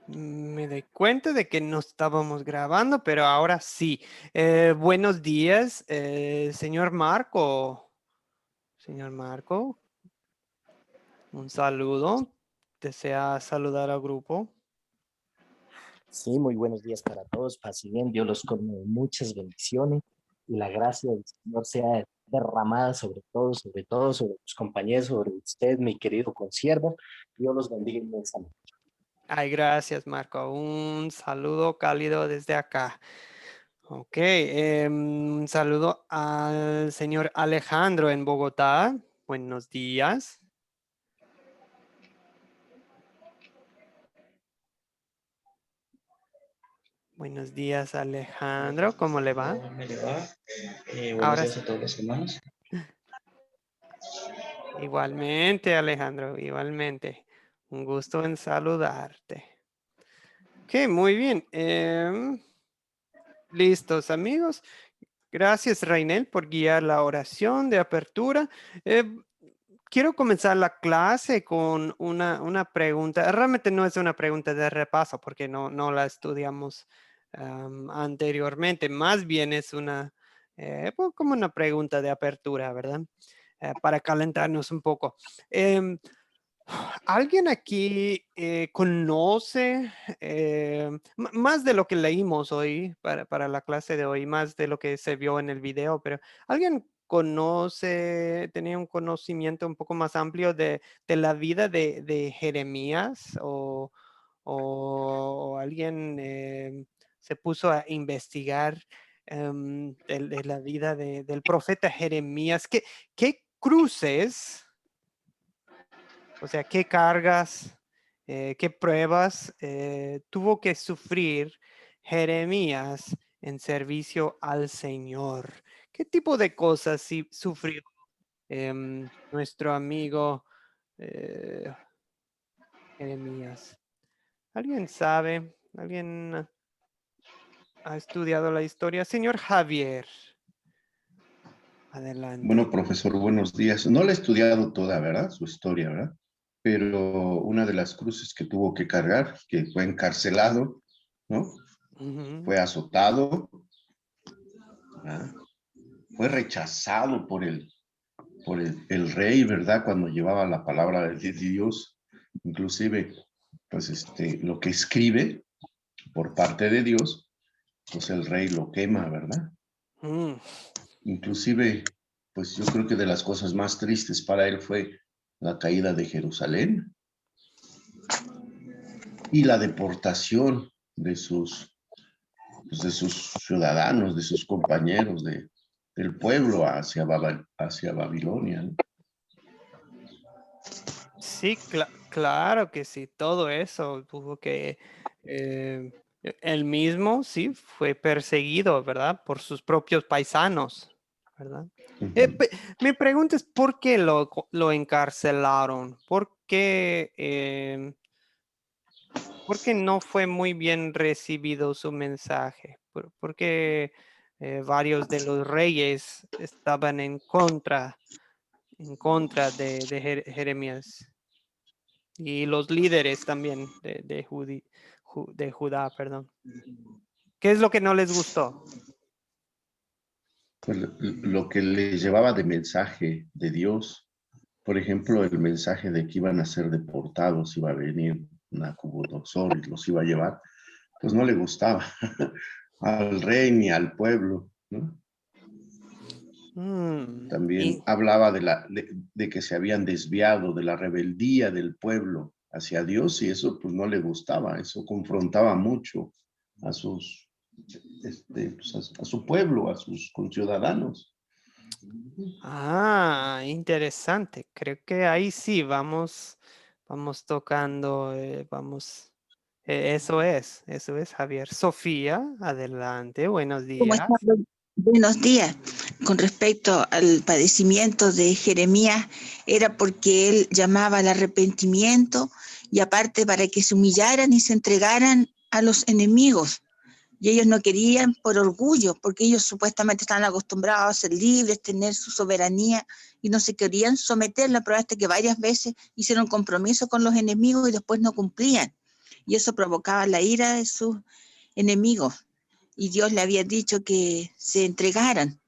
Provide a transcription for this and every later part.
Me doy cuenta de que no estábamos grabando, pero ahora sí. Buenos días, señor Marco. Señor Marco, un saludo. ¿Desea saludar al grupo? Sí, muy buenos días para todos. Paz y bien, Dios los colme de muchas bendiciones y la gracia del Señor sea derramada sobre todos, sobre tus compañeros, sobre usted, mi querido consiervo. Dios los bendiga inmensamente. Ay, gracias, Marco. Un saludo cálido desde acá. Ok, un saludo al señor Alejandro en Bogotá. Buenos días. Buenos días, Alejandro. ¿Cómo le va? ¿Cómo me le va? Buenos Ahora días sí. a todos los hermanos. Igualmente, Alejandro, igualmente. Un gusto en saludarte. Ok, muy bien. Listos, amigos. Gracias, Rainel, por guiar la oración de apertura. Eh, Quiero comenzar la clase con una pregunta. Realmente no es una pregunta de repaso porque no la estudiamos anteriormente. Más bien es pues, como una pregunta de apertura, ¿verdad? Para calentarnos un poco. Em, ¿Alguien aquí conoce más de lo que leímos hoy para la clase de hoy, más de lo que se vio en el video, pero alguien conoce, tenía un conocimiento un poco más amplio de la vida de Jeremías o alguien se puso a investigar de la vida del profeta Jeremías? ¿Qué cruces? O sea, ¿qué cargas, qué pruebas tuvo que sufrir Jeremías en servicio al Señor? ¿Qué tipo de cosas sufrió nuestro amigo eh, Jeremías? ¿Alguien sabe? ¿Alguien ha estudiado la historia? Señor Javier, adelante. Bueno, profesor, buenos días. No la he estudiado toda, ¿verdad? Su historia, ¿verdad? Pero una de las cruces que tuvo que cargar, que fue encarcelado, ¿no? Ujú. Fue azotado, ¿verdad? Fue rechazado por el rey, ¿verdad? Cuando llevaba la palabra de Dios. Inclusive, pues lo que escribe por parte de Dios, pues el rey lo quema, ¿verdad? Mm. Inclusive, pues yo creo que de las cosas más tristes para él fue la caída de Jerusalén y la deportación de sus ciudadanos, de sus compañeros, del pueblo hacia Babilonia, ¿no? Sí, claro que sí, todo eso tuvo que, él mismo, sí, fue perseguido, ¿verdad? Por sus propios paisanos, ¿verdad? Uh-huh. Mi pregunta es, ¿por qué lo encarcelaron? ¿Por qué no fue muy bien recibido su mensaje? ¿Por qué varios de los reyes estaban en contra de Jeremías? Y los líderes también de Judá, perdón. ¿Qué es lo que no les gustó? Pues lo que le llevaba de mensaje de Dios, por ejemplo, el mensaje de que iban a ser deportados, iba a venir Nabucodonosor y los iba a llevar, pues no le gustaba al rey ni al pueblo, ¿no? También Y hablaba de que se habían desviado de la rebeldía del pueblo hacia Dios y eso pues no le gustaba, eso confrontaba mucho a a su pueblo, a sus conciudadanos. interesante. Creo que ahí sí vamos tocando, eso es, Javier. Sofía, adelante, buenos ¿Cómo está? días. Buenos días. Con respecto al padecimiento de Jeremías, era porque él llamaba al arrepentimiento y aparte para que se humillaran y se entregaran a los enemigos. Y ellos no querían por orgullo, porque ellos supuestamente estaban acostumbrados a ser libres, tener su soberanía y no se querían someter. La prueba es que varias veces hicieron compromiso con los enemigos y después no cumplían. y eso provocaba la ira de sus enemigos. Y Dios le había dicho que se entregaran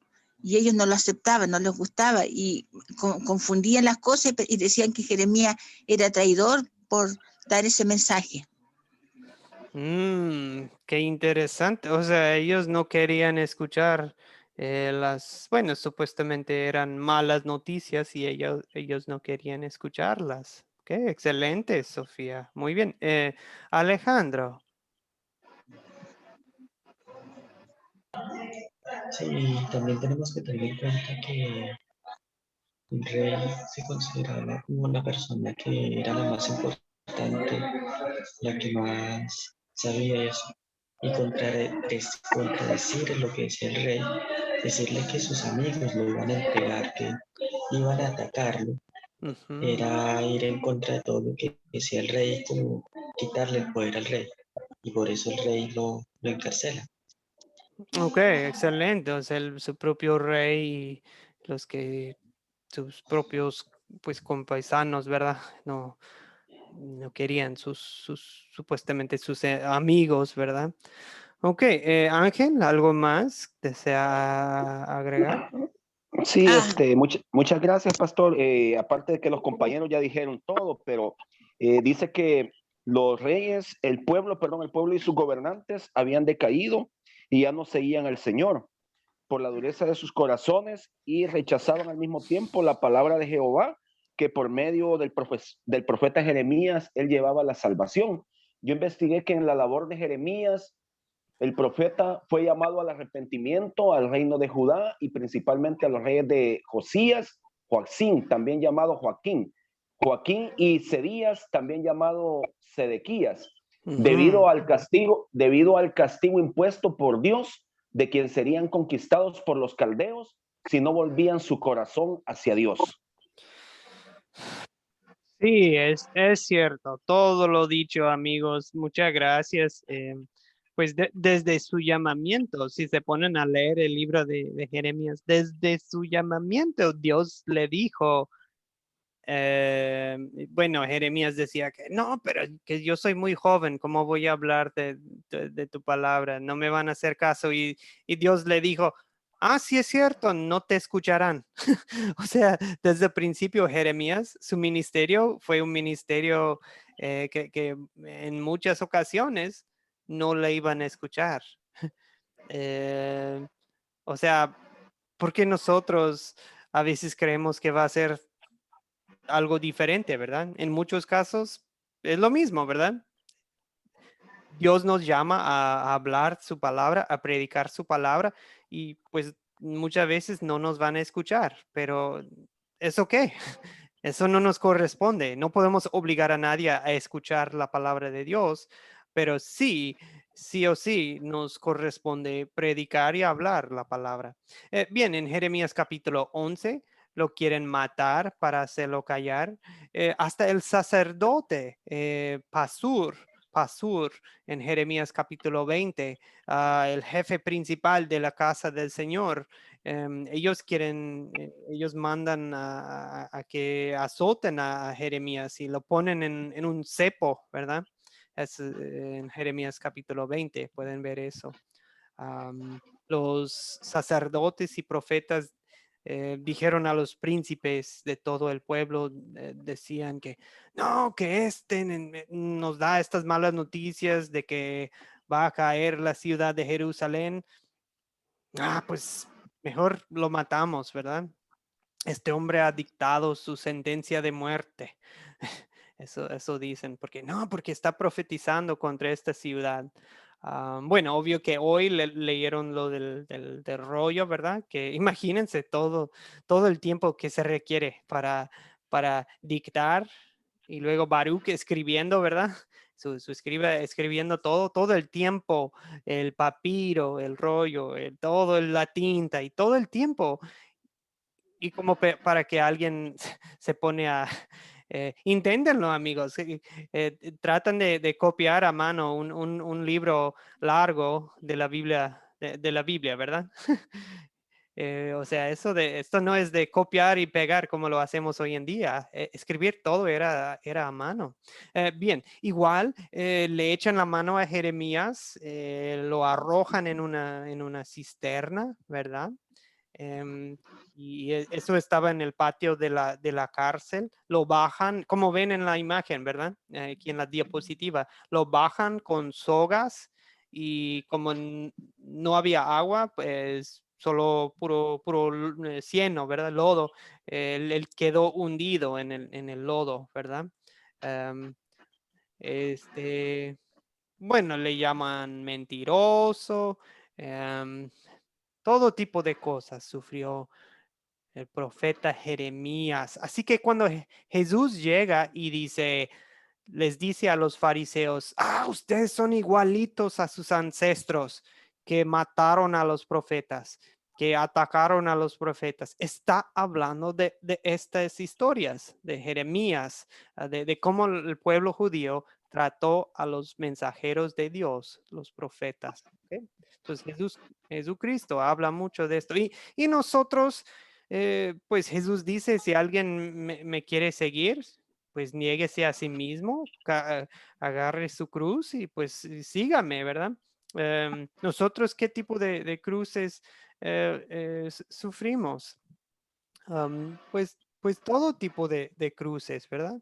y ellos no lo aceptaban, no les gustaba y confundían las cosas y decían que Jeremías era traidor por dar ese mensaje. Qué interesante. O sea, ellos no querían escuchar bueno, supuestamente eran malas noticias y ellos no querían escucharlas. Qué excelente, Sofía. Muy bien. Alejandro. Sí, también tenemos que tener en cuenta que el rey se consideraba como una persona que era la más importante, la que más sabía eso. Y contradecir lo que decía el rey, decirle que sus amigos lo iban a entregar, que iban a atacarlo, Ujú. era ir en contra de todo lo que decía el rey, como quitarle el poder al rey. Y por eso el rey lo encarcela. Ok, excelente. O sea, su propio rey y sus propios, pues, compaisanos, ¿verdad? No querían supuestamente sus amigos, ¿verdad? Ok, Ángel, ¿algo más desea agregar? Sí, Ah, muchas gracias, pastor. Aparte de que los compañeros ya dijeron todo, pero dice que los reyes, el pueblo y sus gobernantes habían decaído y ya no seguían al Señor por la dureza de sus corazones y rechazaban al mismo tiempo la palabra de Jehová, que por medio del profeta Jeremías él llevaba la salvación. Yo investigué que en la labor de Jeremías el profeta fue llamado al arrepentimiento al reino de Judá y principalmente a los reyes de Josías, Joacín, también llamado Joaquín y Sedías, también llamado Sedequías, Ujú. debido al castigo impuesto por Dios de quien serían conquistados por los caldeos si no volvían su corazón hacia Dios. Sí, es cierto. Todo lo dicho, amigos. Muchas gracias. Pues desde su llamamiento, si se ponen a leer el libro de Jeremías, desde su llamamiento, Dios le dijo, bueno, Jeremías decía que no, pero que yo soy muy joven, ¿cómo voy a hablar de tu palabra? No me van a hacer caso. Y Dios le dijo, ah, sí es cierto, no te escucharán. O sea, desde el principio Jeremías, su ministerio fue un ministerio que en muchas ocasiones no le iban a escuchar. Eh, o sea, porque nosotros a veces creemos que va a ser algo diferente, ¿verdad? En muchos casos es lo mismo, ¿verdad? Dios nos llama a hablar su palabra, a predicar su palabra y pues muchas veces no nos van a escuchar, pero ¿eso qué? Eso no nos corresponde. No podemos obligar a nadie a escuchar la palabra de Dios, pero sí o sí nos corresponde predicar y hablar la palabra. Bien, en Jeremías capítulo 11 lo quieren matar para hacerlo callar. Hasta el sacerdote Pasur, en Jeremías capítulo 20, el jefe principal de la casa del Señor, ellos mandan a que azoten a Jeremías y lo ponen en un cepo, ¿verdad? Es en Jeremías capítulo 20, pueden ver eso. Los sacerdotes y profetas dijeron a los príncipes de todo el pueblo, decían que no, que nos da estas malas noticias de que va a caer la ciudad de Jerusalén. Pues mejor lo matamos, ¿verdad? Este hombre ha dictado su sentencia de muerte. Eso dicen, porque está profetizando contra esta ciudad. Bueno, obvio que hoy leyeron lo del rollo, ¿verdad? Que imagínense todo el tiempo que se requiere para dictar y luego Baruch escribiendo, ¿verdad? Su escribiendo todo el tiempo, el papiro, el rollo, todo la tinta y todo el tiempo y como para que alguien se pone a... inténtenlo, amigos. Tratan de copiar a mano un libro largo de la Biblia, de la Biblia, ¿verdad? O sea, esto no es de copiar y pegar como lo hacemos hoy en día. Escribir todo era a mano. Bien, igual le echan la mano a Jeremías, lo arrojan en una cisterna, ¿verdad? Y eso estaba en el patio de la cárcel. Lo bajan, como ven en la imagen, ¿verdad? Aquí en la diapositiva. Lo bajan con sogas y como no había agua, pues solo puro cieno, ¿verdad? Lodo. Él quedó hundido en el lodo, ¿verdad? Em, este, bueno, le llaman mentiroso. Todo tipo de cosas sufrió el profeta Jeremías. Así que cuando Jesús llega y les dice a los fariseos, ustedes son igualitos a sus ancestros que mataron a los profetas, que atacaron a los profetas. Está hablando de estas historias de Jeremías, de cómo el pueblo judío trató a los mensajeros de Dios, los profetas. ¿Okay? Entonces Jesucristo habla mucho de esto. Y nosotros, pues Jesús dice, si alguien me quiere seguir, pues niéguese a sí mismo, agarre su cruz y pues sígame, ¿verdad? Nosotros, ¿qué tipo de cruces sufrimos? Pues todo tipo de cruces, ¿verdad?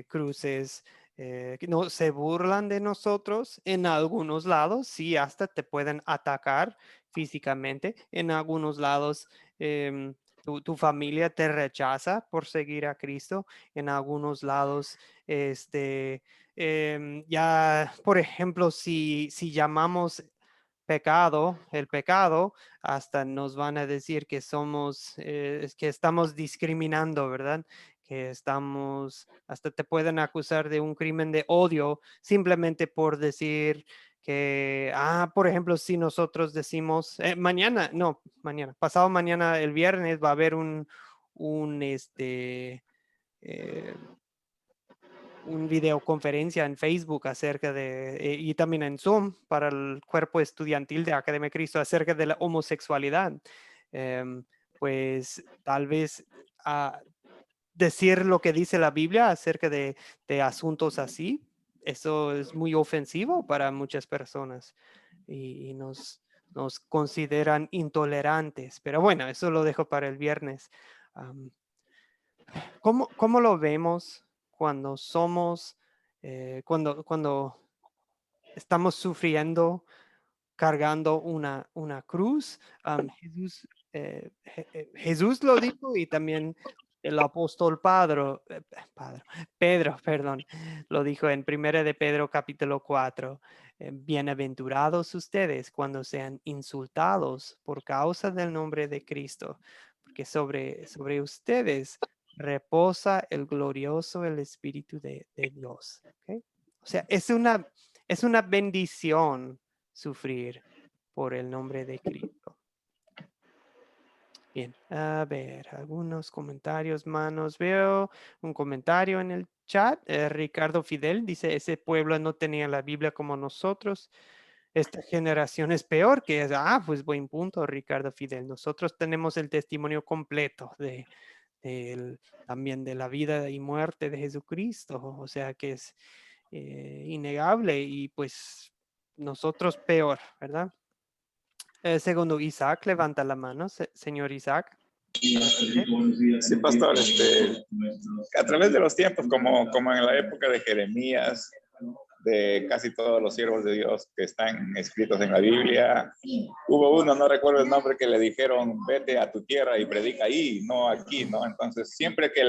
Cruces que no se burlan de nosotros en algunos lados, sí, hasta te pueden atacar físicamente. En algunos lados, tu familia te rechaza por seguir a Cristo. En algunos lados, ya, por ejemplo, si llamamos el pecado, hasta nos van a decir que que estamos discriminando, ¿verdad? Hasta te pueden acusar de un crimen de odio simplemente por decir que, por ejemplo, si nosotros decimos, pasado mañana, el viernes, va a haber eh, un videoconferencia en Facebook y también en Zoom para el cuerpo estudiantil de Academia Cristo acerca de la homosexualidad. Pues tal vez decir lo que dice la Biblia acerca de asuntos así, eso es muy ofensivo para muchas personas y nos consideran intolerantes. Pero bueno, eso lo dejo para el viernes. ¿Cómo lo vemos cuando cuando estamos sufriendo, cargando una cruz? Jesús lo dijo y también el apóstol Pedro, perdón, lo dijo en 1 de Pedro capítulo 4. Bienaventurados ustedes cuando sean insultados por causa del nombre de Cristo, porque sobre ustedes reposa el glorioso el Espíritu de Dios. ¿Okay? O sea, es una bendición sufrir por el nombre de Cristo. Bien, a ver, algunos comentarios, manos. Veo un comentario en el chat. Ricardo Fidel dice, ese pueblo no tenía la Biblia como nosotros. Esta generación es peor que... pues buen punto, Ricardo Fidel. Nosotros tenemos el testimonio completo también de la vida y muerte de Jesucristo. O sea que es innegable y pues nosotros peor, ¿verdad? Segundo, Isaac, levanta la mano, señor Isaac. Sí, pastor, a través de los tiempos, como en la época de Jeremías, de casi todos los siervos de Dios que están escritos en la Biblia, hubo uno, no recuerdo el nombre, que le dijeron, vete a tu tierra y predica ahí, no aquí, ¿no? Entonces, siempre que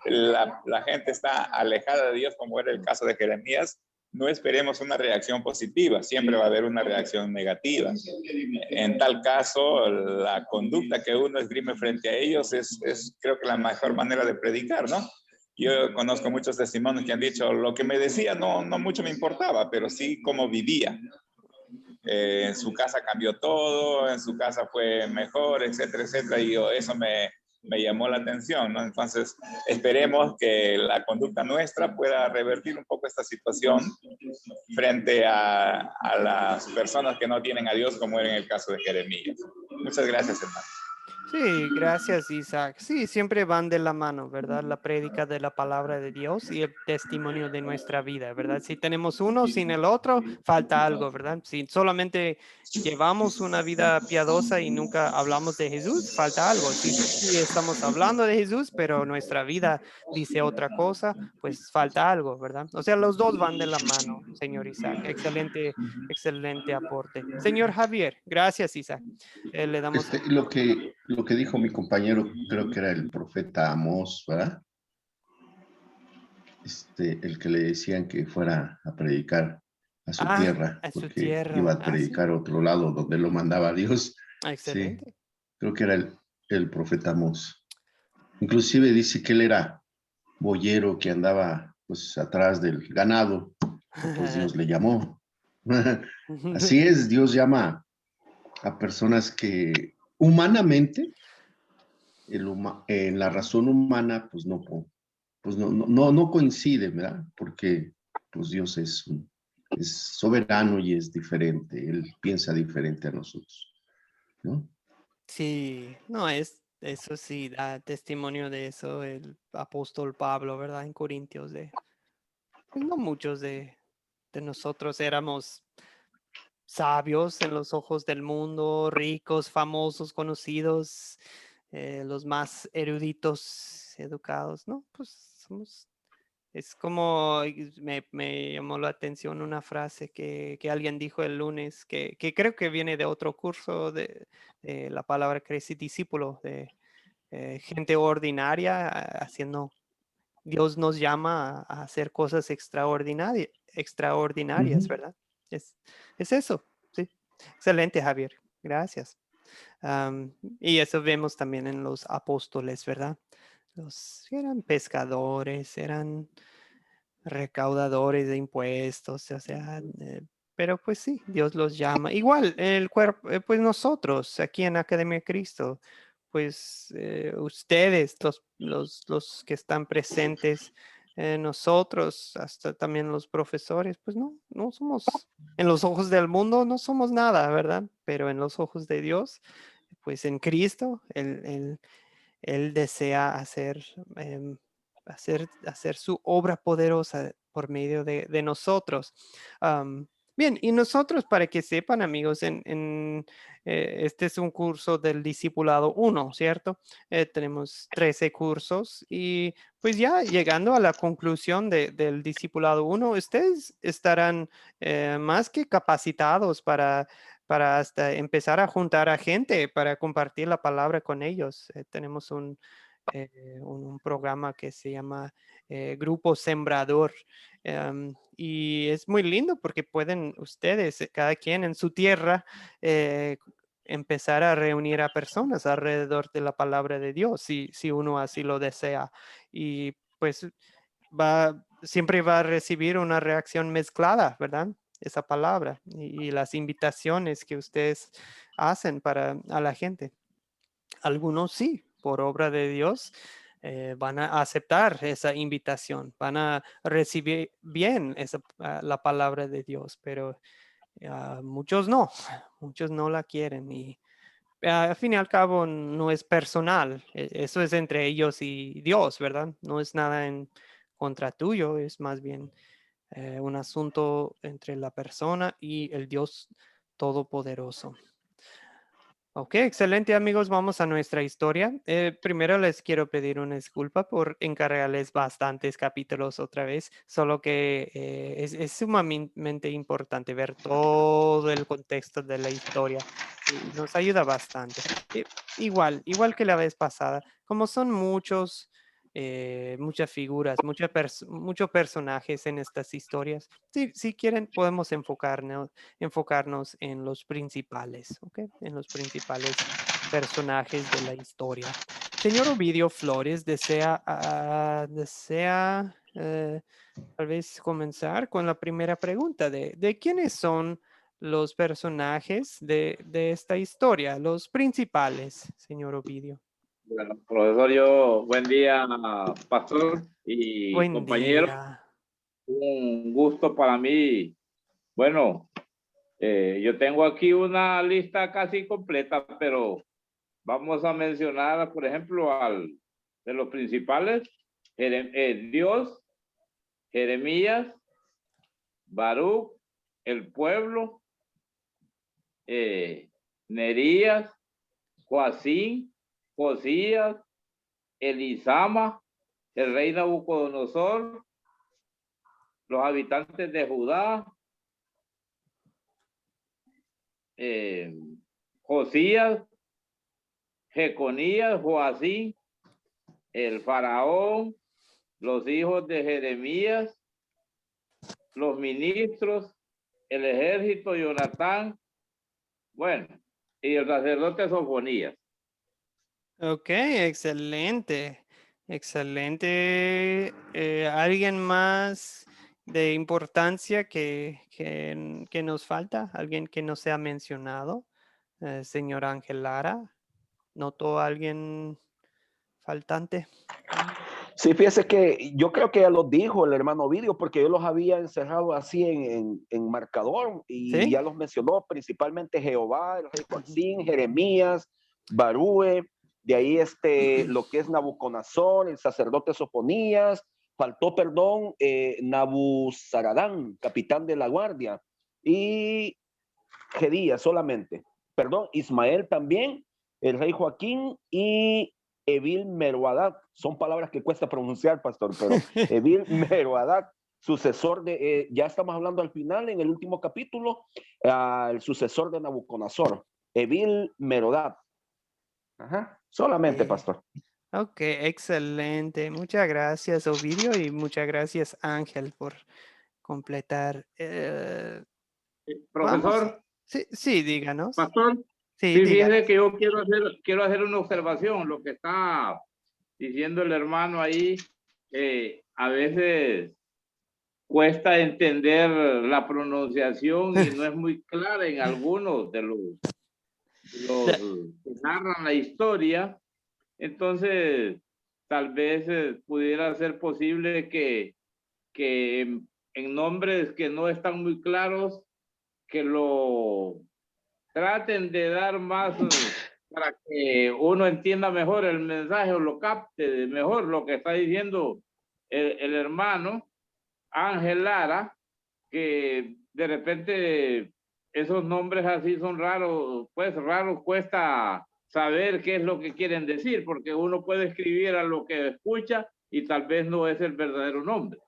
la gente está alejada de Dios, como era el caso de Jeremías, no esperemos una reacción positiva, siempre va a haber una reacción negativa. En tal caso, la conducta que uno esgrime frente a ellos es creo que la mejor manera de predicar, ¿no? Yo conozco muchos testimonios que han dicho, lo que me decía no mucho me importaba, pero sí cómo vivía. En su casa cambió todo, en su casa fue mejor, etcétera, etcétera, y eso me llamó la atención, ¿no? Entonces, esperemos que la conducta nuestra pueda revertir un poco esta situación frente a las personas que no tienen a Dios, como era en el caso de Jeremías. Muchas gracias, hermano. Sí, gracias, Isaac. Sí, siempre van de la mano, ¿verdad? La prédica de la palabra de Dios y el testimonio de nuestra vida, ¿verdad? Si tenemos uno sin el otro, falta algo, ¿verdad? Si solamente llevamos una vida piadosa y nunca hablamos de Jesús, falta algo. Si estamos hablando de Jesús, pero nuestra vida dice otra cosa, pues falta algo, ¿verdad? O sea, los dos van de la mano, señor Isaac. Excelente, excelente aporte. Señor Javier, gracias, Isaac. Le damos... Lo que dijo mi compañero, creo que era el profeta Amós, ¿verdad? El que le decían que fuera a predicar a su tierra, a su porque iba tierra. a predicar Sí. a otro lado donde lo mandaba Dios. Sí, Excelente. creo que era el profeta Amós. Inclusive dice que él era boyero que andaba pues atrás del ganado, pues Dios le llamó. Así es, Dios llama a personas que humanamente, en la razón humana, pues no coincide, ¿verdad? Porque pues Dios es soberano y es diferente, Él piensa diferente a nosotros, ¿no? Sí, no, eso sí, da testimonio de eso el apóstol Pablo, ¿verdad? En Corintios, pues no muchos de nosotros éramos sabios en los ojos del mundo, ricos, famosos, conocidos, los más eruditos, educados, ¿no? Pues somos... Es como me llamó la atención una frase que alguien dijo el lunes, que creo que viene de otro curso de la palabra crece discípulo, de gente ordinaria haciendo, Dios nos llama a hacer cosas extraordinarias, ¿verdad? Es, es eso, sí. Excelente, Javier. Gracias. Y eso vemos también en los apóstoles, ¿verdad? Los eran pescadores, eran recaudadores de impuestos, o sea, pero pues sí, Dios los llama. Igual, el cuerpo, pues nosotros aquí en Academia de Cristo, pues ustedes, los que están presentes, nosotros, hasta también los profesores, pues no somos, en los ojos del mundo no somos nada, ¿verdad? Pero en los ojos de Dios, pues en Cristo, Él desea hacer su obra poderosa por medio de nosotros. Bien, y nosotros, para que sepan, amigos, este es un curso del Discipulado 1, ¿cierto? Tenemos 13 cursos y pues ya llegando a la conclusión del Discipulado 1, ustedes estarán más que capacitados para hasta empezar a juntar a gente para compartir la palabra con ellos. Tenemos un programa que se llama Grupo Sembrador. Y es muy lindo porque pueden ustedes, cada quien en su tierra, empezar a reunir a personas alrededor de la palabra de Dios, si uno así lo desea. Y pues siempre va a recibir una reacción mezclada, ¿verdad? Esa palabra y las invitaciones que ustedes hacen a la gente. Algunos sí, por obra de Dios, van a aceptar esa invitación, van a recibir bien la palabra de Dios, pero muchos no la quieren y al fin y al cabo no es personal, eso es entre ellos y Dios, ¿verdad? No es nada en contra tuyo, es más bien un asunto entre la persona y el Dios Todopoderoso. Ok, excelente amigos, vamos a nuestra historia. Primero les quiero pedir una disculpa por encargarles bastantes capítulos otra vez, solo que es sumamente importante ver todo el contexto de la historia y nos ayuda bastante. Igual que la vez pasada, como son muchas figuras, muchos personajes en estas historias, si quieren podemos enfocarnos en los principales, ¿ok? En los principales personajes de la historia. Señor Ovidio Flores, desea tal vez comenzar con la primera pregunta de quiénes son los personajes de esta historia, los principales, señor Ovidio. Bueno, profesor, buen día, pastor y Buen compañeros. día. Un gusto para mí, bueno, Yo tengo aquí una lista casi completa, pero vamos a mencionar, por ejemplo, de los principales, Dios, Jeremías, Baruch, el pueblo, Nerías, Joacín, Josías, Elisama, el rey Nabucodonosor, los habitantes de Judá, Josías, Jeconías, Joacín, el faraón, los hijos de Jeremías, los ministros, el ejército, Jonatán, bueno, y el sacerdote Sofonías. Ok, excelente. Excelente. ¿Alguien más de importancia que nos falta? ¿Alguien que no se ha mencionado? Señor Ángel Lara, ¿notó a alguien faltante? Sí, fíjese que yo creo que ya los dijo el hermano Ovidio, porque yo los había encerrado así en marcador y ¿Sí? ya los mencionó, principalmente Jehová, el rey Joacín, Jeremías, Barúe, de ahí lo que es Nabucodonosor, el sacerdote Sofonías, faltó, perdón, Nabuzaradán, capitán de la guardia, y Gedías solamente, perdón, Ismael también, el rey Joaquín y Evil Meroadat. Son palabras que cuesta pronunciar, pastor, pero Evil Meroadat, sucesor de, ya estamos hablando al final, en el último capítulo, el sucesor de Nabucodonosor, Evil Meroadat. Ajá, solamente, pastor. Ok, excelente. Muchas gracias, Ovidio, y muchas gracias, Ángel, por completar. Vamos. Profesor, Sí, díganos. pastor, Sí, sí, díganos. fíjese que yo quiero hacer una observación, lo que está diciendo el hermano ahí, a veces cuesta entender la pronunciación y no es muy clara en algunos de los que narran la historia. Entonces, tal vez pudiera ser posible que en nombres que no están muy claros, que lo traten de dar más para que uno entienda mejor el mensaje o lo capte mejor lo que está diciendo el hermano Ángel Lara, que de repente esos nombres así son raros, pues raros, cuesta saber qué es lo que quieren decir, porque uno puede escribir a lo que escucha y tal vez no es el verdadero nombre.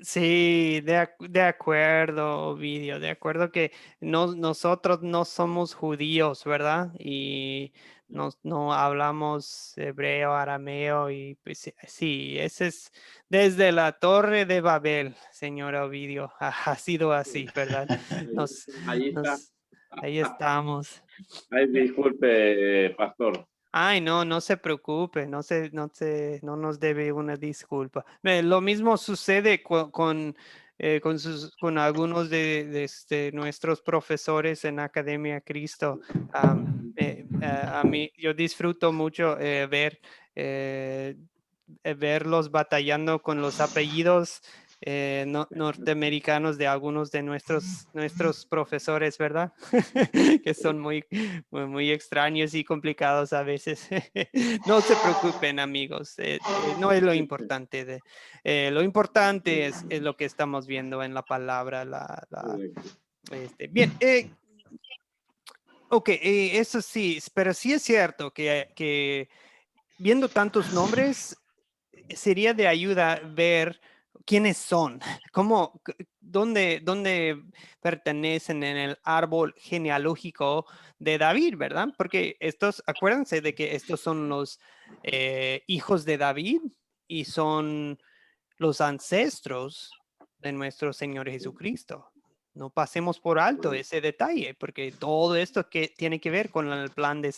Sí, de acuerdo, Ovidio, de acuerdo que nosotros no somos judíos, ¿verdad? Y no hablamos hebreo, arameo, y pues sí, ese es desde la Torre de Babel, señor Ovidio, ha sido así, ¿verdad? Ahí está. Ahí estamos. Ay, disculpe, pastor. Ay, no se preocupe, no nos debe una disculpa. Lo mismo sucede con algunos de nuestros profesores en Academia Cristo. A mí, yo disfruto mucho verlos batallando con los apellidos norteamericanos de algunos de nuestros profesores, ¿verdad? Que son muy extraños y complicados a veces. No se preocupen, amigos. No es lo importante. Lo importante es lo que estamos viendo en la palabra. Bien. Ok, eso sí, pero sí es cierto que viendo tantos nombres, sería de ayuda ver quiénes son, dónde pertenecen en el árbol genealógico de David, ¿verdad? Porque acuérdense de que estos son los hijos de David y son los ancestros de nuestro Señor Jesucristo. No pasemos por alto ese detalle, porque todo esto que tiene que ver con el plan de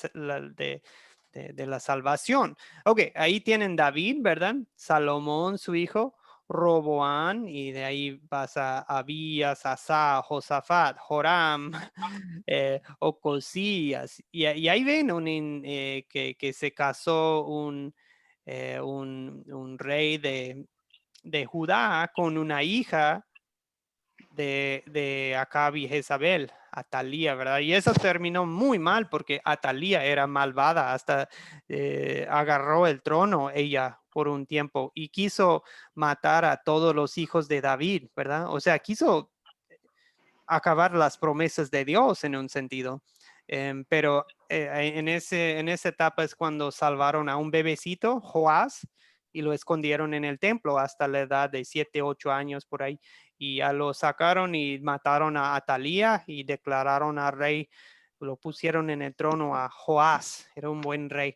la salvación. Ok, ahí tienen David, ¿verdad? Salomón, su hijo, Roboán, y de ahí pasa Abías, Asa, Josafat, Joram, Ocosías. Y ahí ven que se casó un rey de Judá con una hija de Acab y Jezabel, Atalía, ¿verdad? Y eso terminó muy mal porque Atalía era malvada, hasta agarró el trono ella por un tiempo y quiso matar a todos los hijos de David, ¿verdad? O sea, quiso acabar las promesas de Dios en un sentido. Pero en esa etapa es cuando salvaron a un bebecito, Joás, y lo escondieron en el templo hasta la edad de 7, 8 años por ahí. Y ya lo sacaron y mataron a Atalía y declararon al rey, lo pusieron en el trono a Joás, era un buen rey.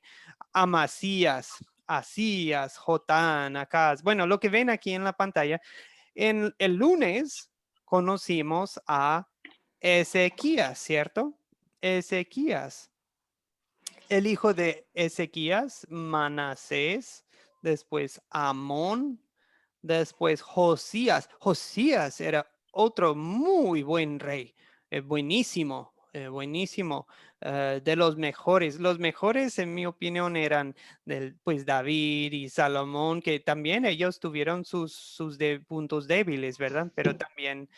Amasías, Asías, Jotán, Acaz. Bueno, lo que ven aquí en la pantalla, en el lunes conocimos a Ezequías, ¿cierto? Ezequías, el hijo de Ezequías, Manasés, después Amón, después Josías. Josías era otro muy buen rey, buenísimo, buenísimo, de los mejores. Los mejores, en mi opinión, eran pues David y Salomón, que también ellos tuvieron sus puntos débiles, ¿verdad? Pero también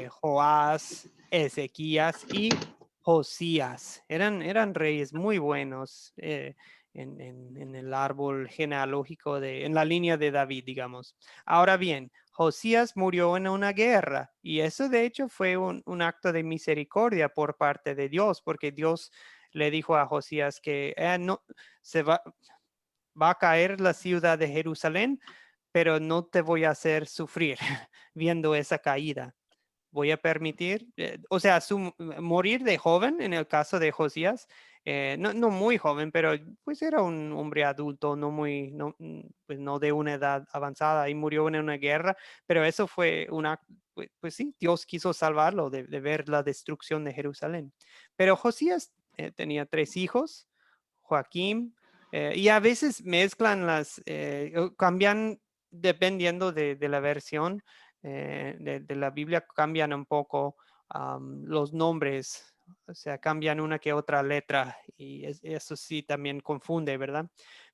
Joás, Ezequías y Josías. Eran reyes muy buenos. En el árbol genealógico en la línea de David, digamos. Ahora bien, Josías murió en una guerra y eso de hecho fue un acto de misericordia por parte de Dios, porque Dios le dijo a Josías que no, va a caer la ciudad de Jerusalén, pero no te voy a hacer sufrir viendo esa caída. Voy a permitir, o sea, morir de joven en el caso de Josías, no muy joven, pero pues era un hombre adulto, pues no de una edad avanzada y murió en una guerra, pero eso fue pues sí, Dios quiso salvarlo de ver la destrucción de Jerusalén. Pero Josías tenía 3 hijos, Joaquín, y a veces mezclan cambian dependiendo de la versión de la Biblia, cambian un poco los nombres, o sea, cambian una que otra letra y eso sí también confunde, ¿verdad?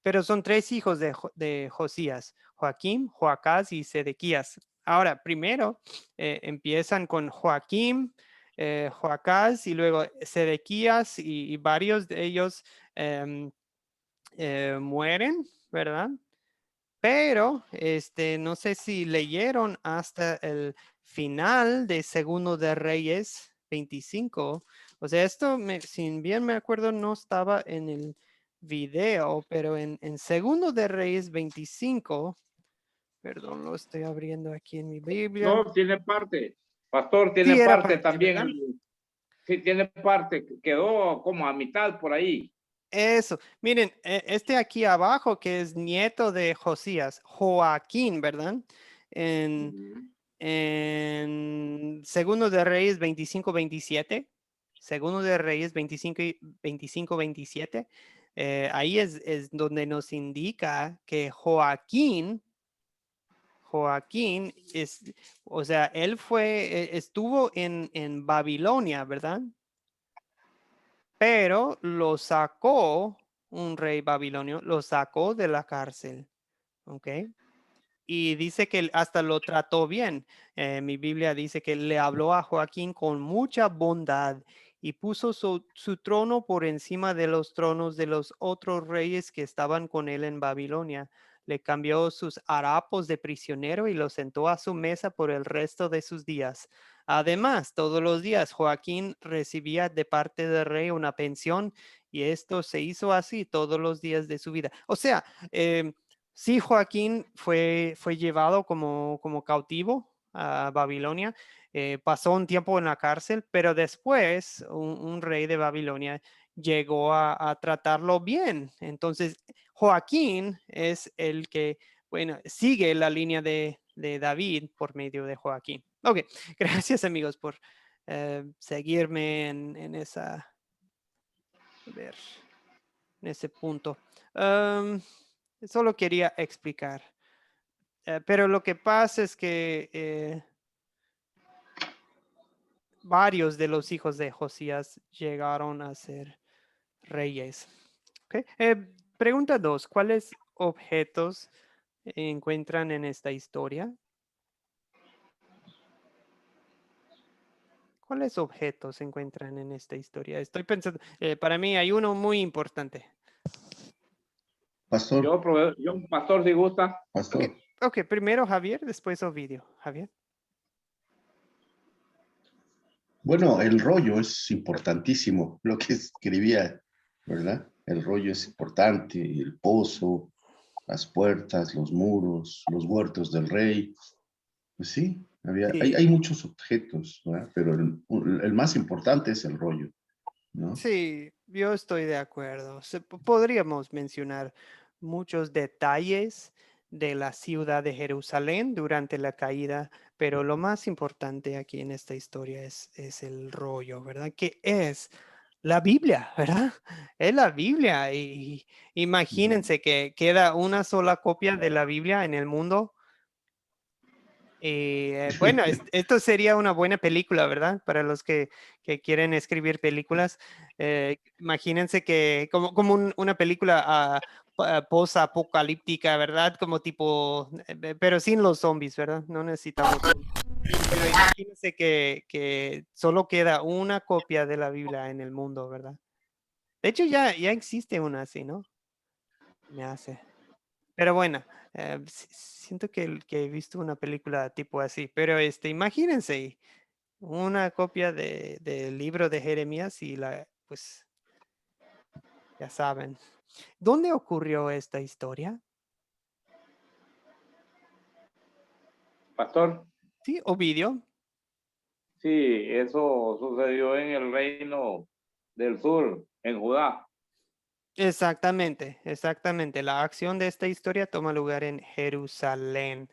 Pero son 3 hijos de Josías, Joaquín, Joacás y Sedequías. Ahora, primero empiezan con Joaquín, Joacás y luego Sedequías y varios de ellos mueren, ¿verdad? Pero no sé si leyeron hasta el final de Segundo de Reyes 25. O sea, esto, si bien me acuerdo, no estaba en el video, pero en Segundo de Reyes 25, perdón, lo estoy abriendo aquí en mi Biblia. No, tiene parte. Pastor, tiene Sí, era parte parte, también. ¿verdad? Sí, tiene parte. Quedó como a mitad por ahí. Eso, miren, aquí abajo que es nieto de Josías, Joaquín, ¿verdad? En Segundo de Reyes 25-27, Segundo de Reyes 25-27, ahí es donde nos indica que Joaquín o sea, él estuvo en Babilonia, ¿verdad? Pero lo sacó un rey babilonio, lo sacó de la cárcel, ¿ok? Y dice que hasta lo trató bien. Mi Biblia dice que le habló a Joaquín con mucha bondad y puso su trono por encima de los tronos de los otros reyes que estaban con él en Babilonia. Le cambió sus harapos de prisionero y lo sentó a su mesa por el resto de sus días. Además, todos los días Joaquín recibía de parte del rey una pensión y esto se hizo así todos los días de su vida. O sea, sí, Joaquín fue llevado como cautivo a Babilonia, pasó un tiempo en la cárcel, pero después un rey de Babilonia llegó a tratarlo bien. Entonces, Joaquín es el que, bueno, sigue la línea de David por medio de Joaquín. Ok, gracias amigos por seguirme en ese punto. Solo quería explicar. Pero lo que pasa es que varios de los hijos de Josías llegaron a ser reyes. Okay. Pregunta 2. ¿Cuáles objetos encuentran en esta historia? ¿Cuáles objetos se encuentran en esta historia? Estoy pensando, para mí hay uno muy importante. Pastor, Yo, pastor, si gusta. pastor. Ok, primero Javier, después Ovidio. Javier. Bueno, el rollo es importantísimo, lo que escribía, ¿verdad? El rollo es importante, el pozo, las puertas, los muros, los huertos del rey. Pues sí, Sí, hay muchos objetos, ¿verdad? Pero el más importante es el rollo, ¿no? sí, yo estoy de acuerdo. Podríamos mencionar muchos detalles de la ciudad de Jerusalén durante la caída, pero lo más importante aquí en esta historia es el rollo, ¿verdad? Que es la Biblia, ¿verdad? Es la Biblia. Y imagínense que queda una sola copia de la Biblia en el mundo. Bueno, esto sería una buena película, ¿verdad? Para los que quieren escribir películas. Imagínense que como una película post-apocalíptica, ¿verdad? Como tipo, pero sin los zombies, ¿verdad? No necesitamos zombies. Pero imagínense que solo queda una copia de la Biblia en el mundo, ¿verdad? De hecho, ya existe una así, ¿no? Me hace. Pero bueno, siento que he visto una película tipo así, pero imagínense una copia del libro de Jeremías y pues ya saben. ¿Dónde ocurrió esta historia? Pastor, Sí, Ovidio. sí, eso sucedió en el reino del sur, en Judá. Exactamente, exactamente. La acción de esta historia toma lugar en Jerusalén.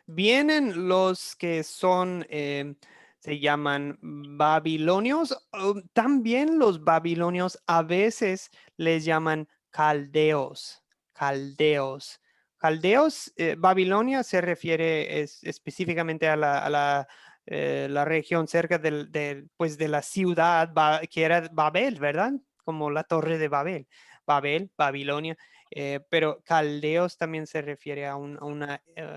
Vienen los que son, se llaman babilonios. También los babilonios a veces les llaman caldeos. Caldeos. Caldeos, Babilonia se refiere específicamente la región cerca pues de la ciudad que era Babel, ¿verdad? Como la Torre de Babel, Babilonia, pero caldeos también se refiere a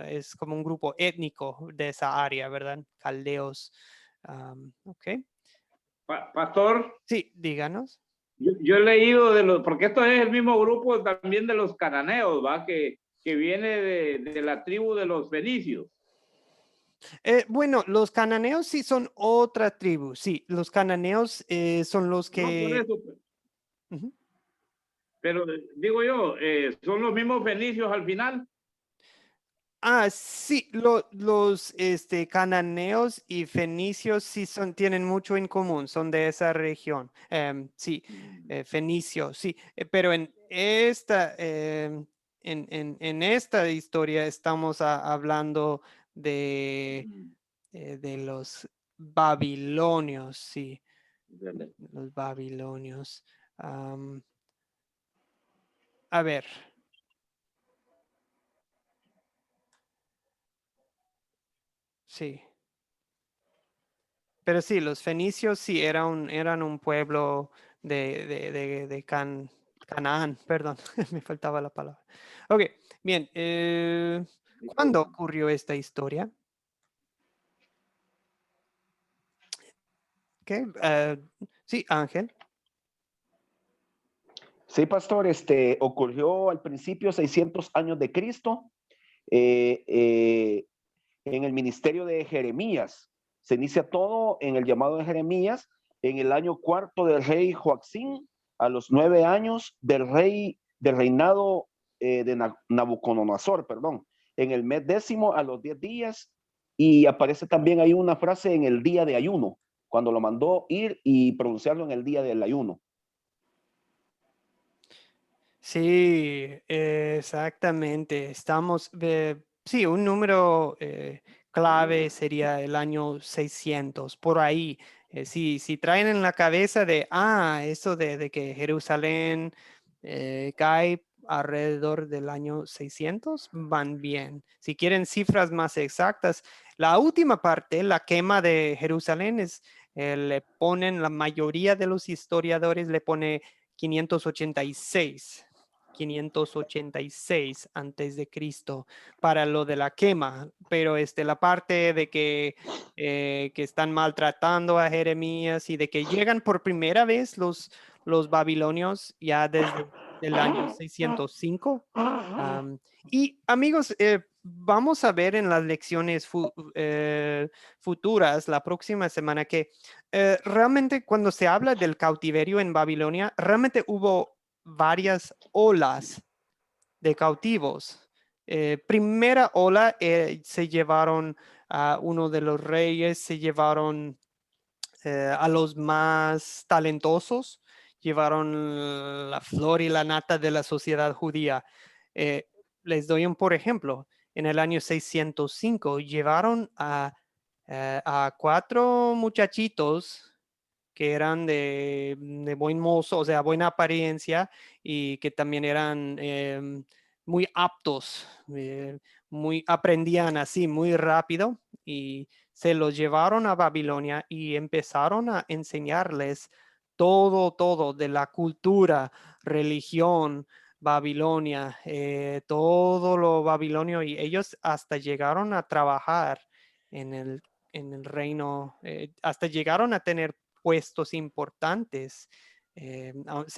es como un grupo étnico de esa área, ¿verdad? Caldeos. Ok. Pastor, Sí, díganos. yo he leído porque esto es el mismo grupo también de los cananeos, ¿va? Que viene de la tribu de los fenicios. Bueno, los cananeos sí son otra tribu, sí, los cananeos son los No, por que... eso. Ujú. Pero digo yo, son los mismos fenicios al final. Sí, los cananeos y fenicios sí tienen mucho en común, son de esa región. Sí, fenicios, sí, pero en esta historia estamos hablando de los babilonios, sí, los babilonios. A ver. Sí. Pero sí, los fenicios sí eran un pueblo de Canaán, perdón, me faltaba la palabra. Ok, bien. ¿Cuándo ocurrió esta historia? Okay, sí, Ángel. Sí, pastor, ocurrió al principio 600 años de Cristo, en el ministerio de Jeremías. Se inicia todo en el llamado de Jeremías en el año cuarto del rey Joaquín, a los 9 años del reinado de Nabucodonosor, perdón, en el mes décimo a los 10 días, y aparece también ahí una frase en el día de ayuno, cuando lo mandó ir y pronunciarlo en el día del ayuno. Sí, exactamente. Sí, un número clave sería el año 600, por ahí. Si traen en la cabeza eso de que Jerusalén cae alrededor del año 600, van bien. Si quieren cifras más exactas, la última parte, la quema de Jerusalén, le ponen, la mayoría de los historiadores le pone 586 antes de Cristo para lo de la quema. pero la parte de que están maltratando a Jeremías y de que llegan por primera vez los babilonios ya desde el año 605. Y amigos, vamos a ver en las lecciones futuras la próxima semana que realmente cuando se habla del cautiverio en Babilonia, realmente hubo varias olas de cautivos. Primera ola se llevaron a uno de los reyes, se llevaron a los más talentosos, llevaron la flor y la nata de la sociedad judía. Les doy un por ejemplo. En el año 605 llevaron a 4 muchachitos que eran de buen mozo, o sea, buena apariencia y que también eran muy aptos, aprendían así muy rápido y se los llevaron a Babilonia y empezaron a enseñarles todo de la cultura, religión, Babilonia, todo lo babilonio y ellos hasta llegaron a trabajar en el reino, hasta llegaron a tener puestos importantes,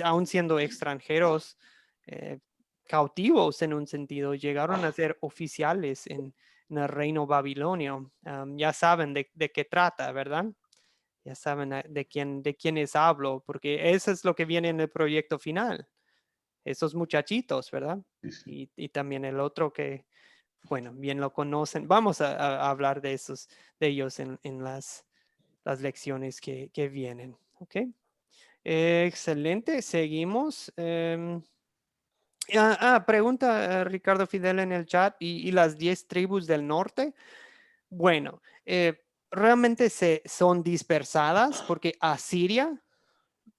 aún siendo extranjeros, cautivos en un sentido, llegaron a ser oficiales en el reino babilonio. Ya saben de qué trata, ¿verdad? Ya saben de quiénes hablo, porque eso es lo que viene en el proyecto final. Esos muchachitos, ¿verdad? Sí, sí. Y también el otro que, bueno, bien lo conocen. Vamos a hablar de ellos en las lecciones que vienen. ¿Ok? Excelente. Seguimos. Pregunta Ricardo Fidel en el chat. ¿Y las 10 tribus del norte? Bueno, realmente son dispersadas porque Asiria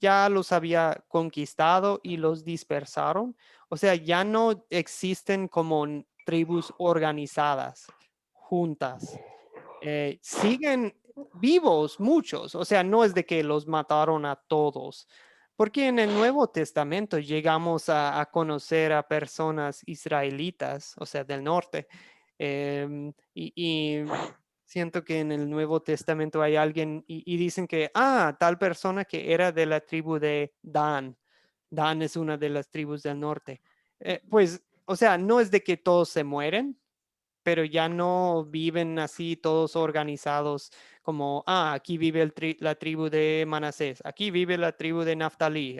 ya los había conquistado y los dispersaron. O sea, ya no existen como tribus organizadas, juntas. Siguen vivos muchos, o sea, no es de que los mataron a todos, porque en el Nuevo Testamento llegamos a conocer a personas israelitas, o sea, del norte, y siento que en el Nuevo Testamento hay alguien y dicen que, tal persona que era de la tribu de Dan. Dan es una de las tribus del norte. Pues, o sea, no es de que todos se mueren, pero ya no viven así todos organizados como, aquí vive la tribu de Manasés, aquí vive la tribu de Neftalí,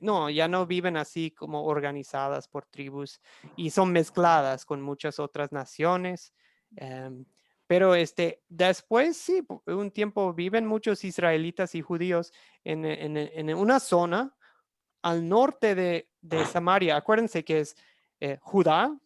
no, ya no viven así como organizadas por tribus y son mezcladas con muchas otras naciones. Pero después sí, un tiempo viven muchos israelitas y judíos en una zona al norte de Samaria. Acuérdense que es Judá,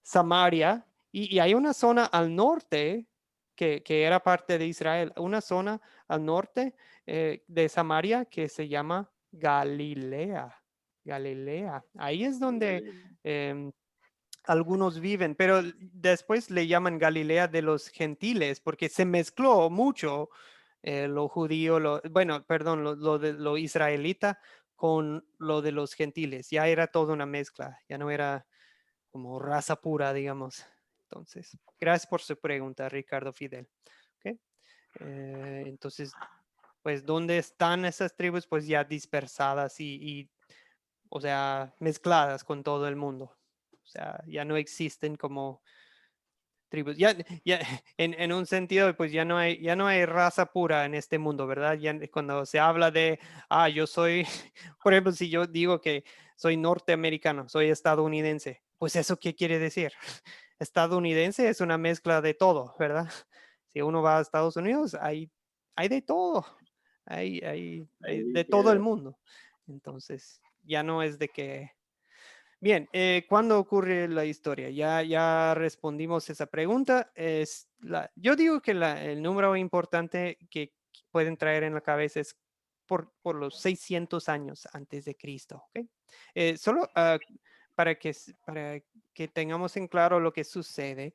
Samaria, y hay una zona al norte que era parte de Israel, una zona al norte de Samaria que se llama Galilea. Galilea. Ahí es donde algunos viven, pero después le llaman Galilea de los gentiles porque se mezcló mucho lo judío, perdón, lo israelita con lo de los gentiles. Ya era toda una mezcla, ya no era como raza pura, digamos. Entonces, gracias por su pregunta, Ricardo Fidel. ¿Okay? Entonces, pues, ¿dónde están esas tribus? Pues ya dispersadas y, o sea, mezcladas con todo el mundo. O sea, ya no existen como tribus. Ya en un sentido, pues ya no hay raza pura en este mundo, ¿verdad? Ya cuando se habla de, yo soy, por ejemplo, si yo digo que soy norteamericano, soy estadounidense, pues eso ¿qué quiere decir? Estadounidense es una mezcla de todo, ¿verdad? Si uno va a Estados Unidos, hay de todo, hay de todo el mundo. Entonces, ya no es de que bien, ¿cuándo ocurre la historia? Ya respondimos esa pregunta. Yo digo que el número importante que pueden traer en la cabeza es por los 600 años antes de Cristo. ¿Okay? Solo para que tengamos en claro lo que sucede.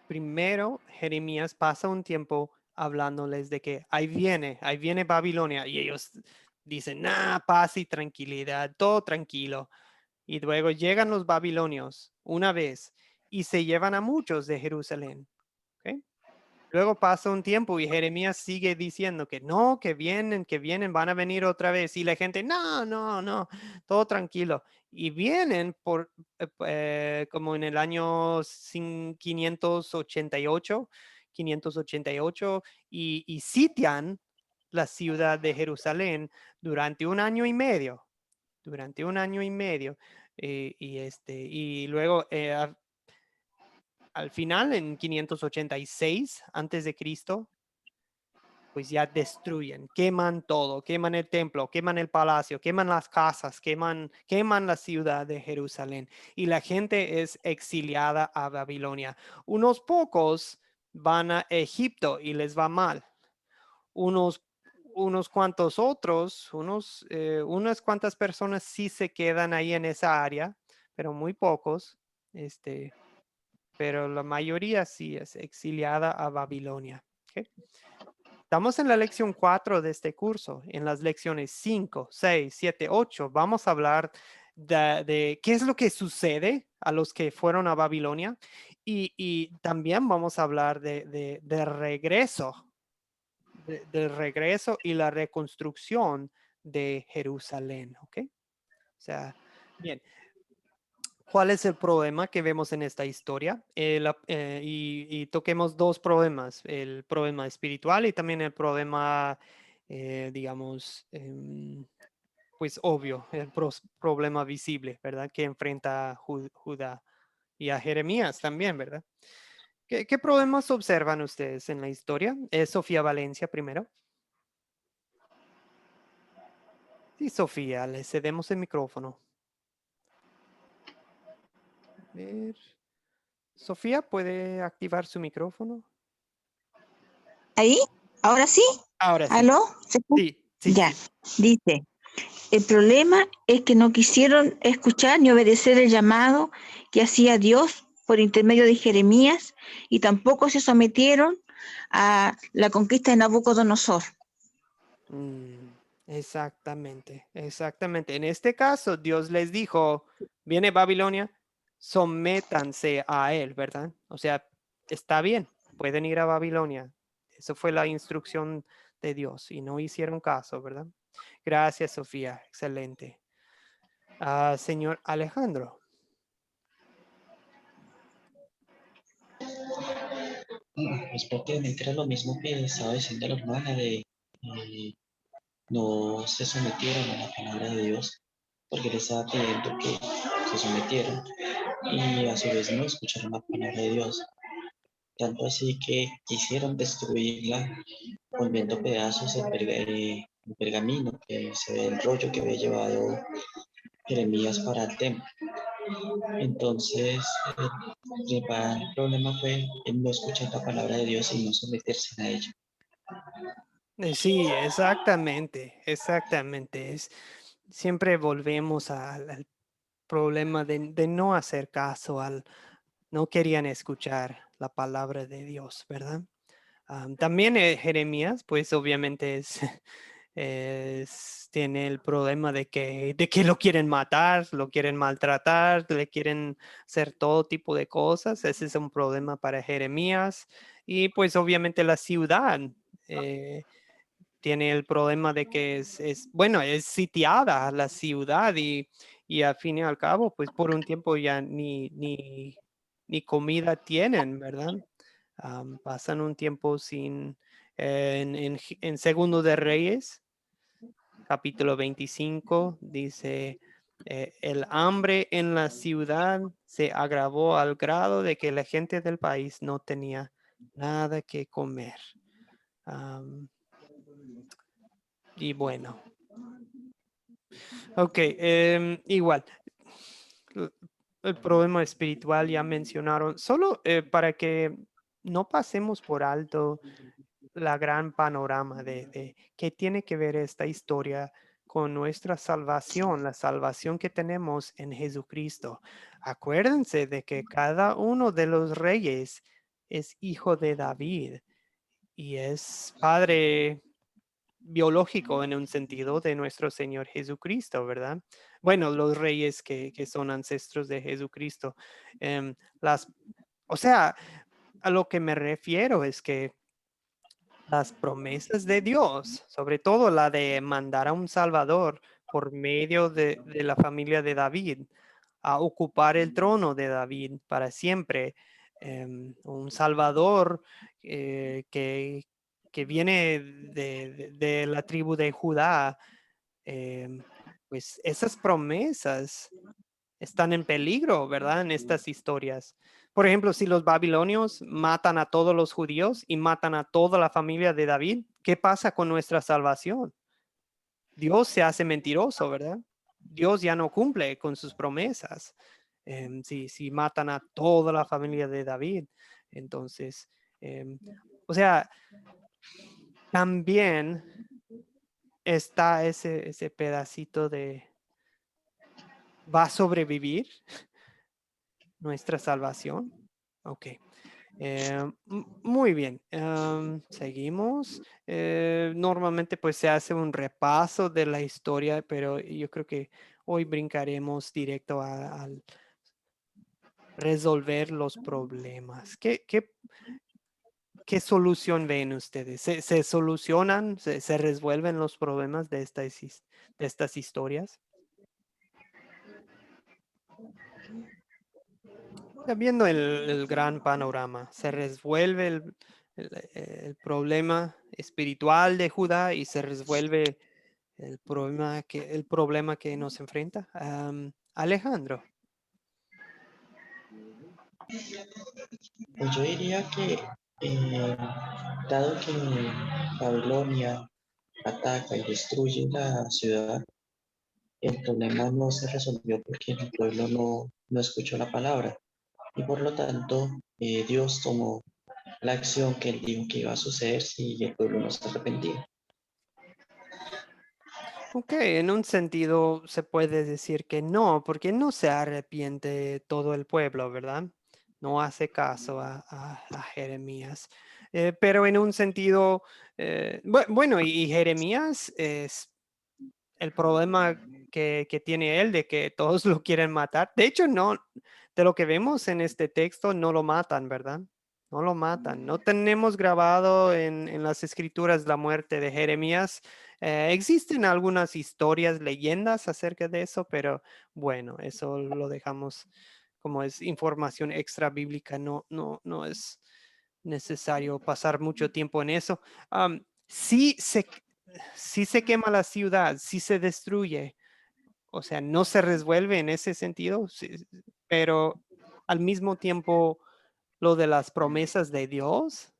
Primero, Jeremías pasa un tiempo hablándoles de que ahí viene Babilonia y ellos dicen, paz y tranquilidad, todo tranquilo. Y luego llegan los babilonios una vez y se llevan a muchos de Jerusalén. ¿Ok? Luego pasa un tiempo y Jeremías sigue diciendo que no, que vienen, van a venir otra vez. Y la gente, no, no, no, todo tranquilo. Y vienen por como en el año 588 y sitian la ciudad de Jerusalén durante un año y medio. Durante un año y medio. Y luego al final, en 586 antes de Cristo, pues ya destruyen, queman todo, queman el templo, queman el palacio, queman las casas, queman la ciudad de Jerusalén. Y la gente es exiliada a Babilonia. Unos pocos van a Egipto y les va mal. Unos cuantos otros, unas cuantas personas sí se quedan ahí en esa área, pero muy pocos. Pero la mayoría sí es exiliada a Babilonia. ¿Okay? Estamos en la lección 4 de este curso. En las lecciones 5, 6, 7, 8 vamos a hablar de qué es lo que sucede a los que fueron a Babilonia y también vamos a hablar de regreso, del regreso y la reconstrucción de Jerusalén. ¿Ok? O sea, bien. ¿Cuál es el problema que vemos en esta historia? Y toquemos dos problemas, el problema espiritual y también el problema, digamos, pues obvio, el problema visible, ¿verdad? Que enfrenta Judá y a Jeremías también, ¿verdad? ¿Qué problemas observan ustedes en la historia? Sofía Valencia primero. Sí, Sofía, le cedemos el micrófono. A ver. Sofía, ¿puede activar su micrófono? ¿Ahí? ¿Ahora sí? Ahora sí. ¿Aló? ¿Se escucha? Sí, Ya, sí. dice, el problema es que no quisieron escuchar ni obedecer el llamado que hacía Dios por intermedio de Jeremías y tampoco se sometieron a la conquista de Nabucodonosor. Exactamente, exactamente. En este caso, Dios les dijo, viene Babilonia, sométanse a él, ¿verdad? O sea, está bien, pueden ir a Babilonia. Eso fue la instrucción de Dios y no hicieron caso, ¿verdad? Gracias, Sofía. Excelente. Señor Alejandro. Pues prácticamente era lo mismo que estaba diciendo la hermana de no se sometieron a la palabra de Dios, porque le estaba pidiendo que se sometieran y a su vez no escucharon la palabra de Dios. Tanto así que quisieron destruirla, volviendo pedazos el pergamino, que se ve el rollo que había llevado Jeremías para el templo. Entonces, el principal problema fue el no escuchar la palabra de Dios y no someterse a ella. Sí, exactamente, exactamente. Siempre volvemos al problema de no hacer caso, no querían escuchar la palabra de Dios, ¿verdad? También Jeremías, pues obviamente tiene el problema de que lo quieren matar, lo quieren maltratar, le quieren hacer todo tipo de cosas. Ese es un problema para Jeremías. Y pues obviamente la ciudad tiene el problema de que es sitiada la ciudad y al fin y al cabo, pues por un tiempo ya ni comida tienen, ¿verdad? Pasan un tiempo sin, en Segundo de Reyes, capítulo 25, dice, el hambre en la ciudad se agravó al grado de que la gente del país no tenía nada que comer. Y bueno, ok, igual, el problema espiritual ya mencionaron, solo para que no pasemos por alto la gran panorama de qué tiene que ver esta historia con nuestra salvación, la salvación que tenemos en Jesucristo. Acuérdense de que cada uno de los reyes es hijo de David y es padre biológico en un sentido de nuestro Señor Jesucristo, ¿verdad? Bueno, los reyes que son ancestros de Jesucristo. Em, o sea, a lo que me refiero es que las promesas de Dios, sobre todo la de mandar a un Salvador por medio de la familia de David, a ocupar el trono de David para siempre, un Salvador que viene de la tribu de Judá, pues esas promesas están en peligro, ¿verdad? En estas historias. Por ejemplo, si los babilonios matan a todos los judíos y matan a toda la familia de David, ¿qué pasa con nuestra salvación? Dios se hace mentiroso, ¿verdad? Dios ya no cumple con sus promesas. Si matan a toda la familia de David, entonces, o sea, también está ese pedacito de, ¿va a sobrevivir nuestra salvación? Ok. Muy bien. Seguimos. Normalmente pues se hace un repaso de la historia, pero yo creo que hoy brincaremos directo al resolver los problemas. ¿Qué solución ven ustedes? ¿Se solucionan, se resuelven los problemas de estas historias? Viendo el gran panorama, se resuelve el problema espiritual de Judá y se resuelve el problema que nos enfrenta. Alejandro. Pues yo diría que, dado que Babilonia ataca y destruye la ciudad, el problema no se resolvió porque el pueblo no escuchó la palabra y por lo tanto Dios tomó la acción que él dijo que iba a suceder si el pueblo no se arrepentía. Ok, en un sentido se puede decir que no, porque no se arrepiente todo el pueblo, ¿verdad? No hace caso a Jeremías. Pero en un sentido, bueno, y Jeremías es el problema que tiene él de que todos lo quieren matar. De hecho, no, de lo que vemos en este texto, no lo matan, ¿verdad? No lo matan. No tenemos grabado en las escrituras la muerte de Jeremías. Existen algunas historias, leyendas acerca de eso, pero bueno, eso lo dejamos como es información extra bíblica. No es necesario pasar mucho tiempo en eso. Sí se quema la ciudad, sí se destruye. O sea, no se resuelve en ese sentido, pero al mismo tiempo lo de las promesas de Dios,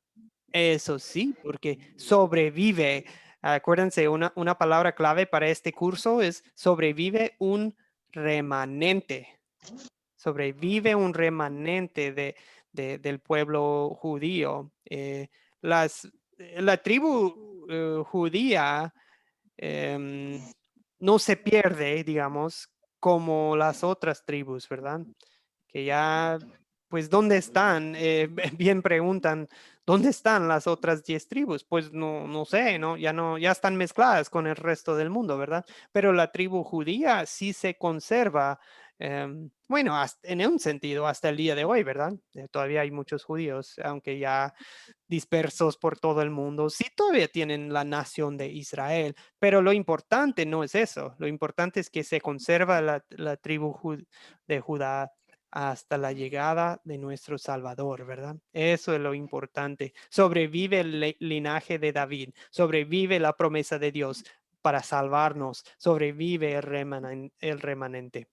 eso sí, porque sobrevive. Acuérdense, una palabra clave para este curso es sobrevive un remanente. Sobrevive un remanente del pueblo judío. La tribu judía no se pierde, digamos, como las otras tribus, ¿verdad? Que ya, pues, ¿dónde están? Bien preguntan, ¿dónde están las otras 10 tribus? Pues no sé, ¿no? Ya están mezcladas con el resto del mundo, ¿verdad? Pero la tribu judía sí se conserva, bueno, en un sentido, hasta el día de hoy, ¿verdad? Todavía hay muchos judíos, aunque ya dispersos por todo el mundo, sí todavía tienen la nación de Israel, pero lo importante no es eso, lo importante es que se conserva la tribu de Judá hasta la llegada de nuestro Salvador, ¿verdad? Eso es lo importante. Sobrevive el linaje de David, sobrevive la promesa de Dios para salvarnos, sobrevive el remanente.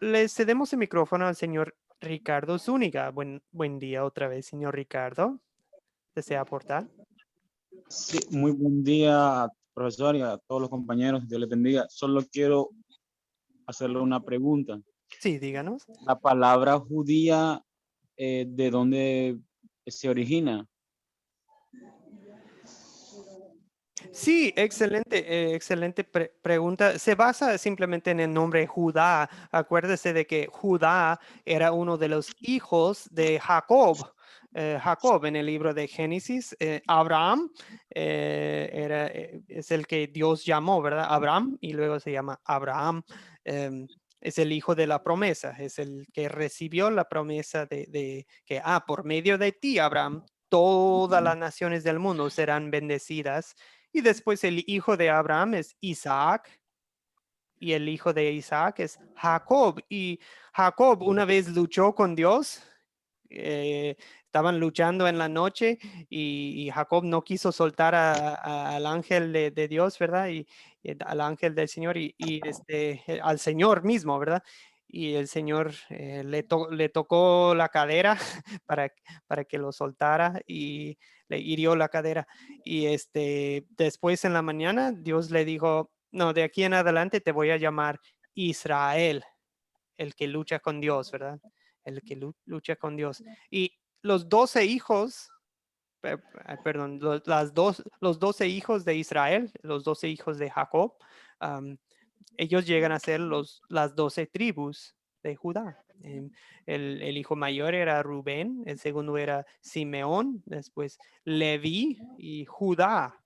Le cedemos el micrófono al señor Ricardo Zúñiga. Buen día otra vez, señor Ricardo. ¿Desea aportar? Sí, muy buen día, profesor, y a todos los compañeros. Dios les bendiga. Solo quiero hacerle una pregunta. Sí, díganos. La palabra judía, ¿de dónde se origina? Sí, excelente pregunta. Se basa simplemente en el nombre Judá. Acuérdese de que Judá era uno de los hijos de Jacob. Jacob en el libro de Génesis. Abraham es el que Dios llamó, ¿verdad? Abraham, y luego se llama Abraham. Es el hijo de la promesa, es el que recibió la promesa de que, por medio de ti, Abraham, todas las naciones del mundo serán bendecidas. Y después el hijo de Abraham es Isaac, y el hijo de Isaac es Jacob. Y Jacob una vez luchó con Dios. Estaban luchando en la noche y Jacob no quiso soltar al ángel de Dios, ¿verdad? Y al ángel del Señor y al Señor mismo, ¿verdad? Y el Señor le tocó la cadera para que lo soltara y le hirió la cadera. Y después en la mañana Dios le dijo, no, de aquí en adelante te voy a llamar Israel, el que lucha con Dios, ¿verdad? El que lucha con Dios. Y los 12 hijos, perdón, los 12 hijos de Israel, los 12 hijos de Jacob, ellos llegan a ser las 12 tribus de Judá. El hijo mayor era Rubén, el segundo era Simeón, después Leví y Judá.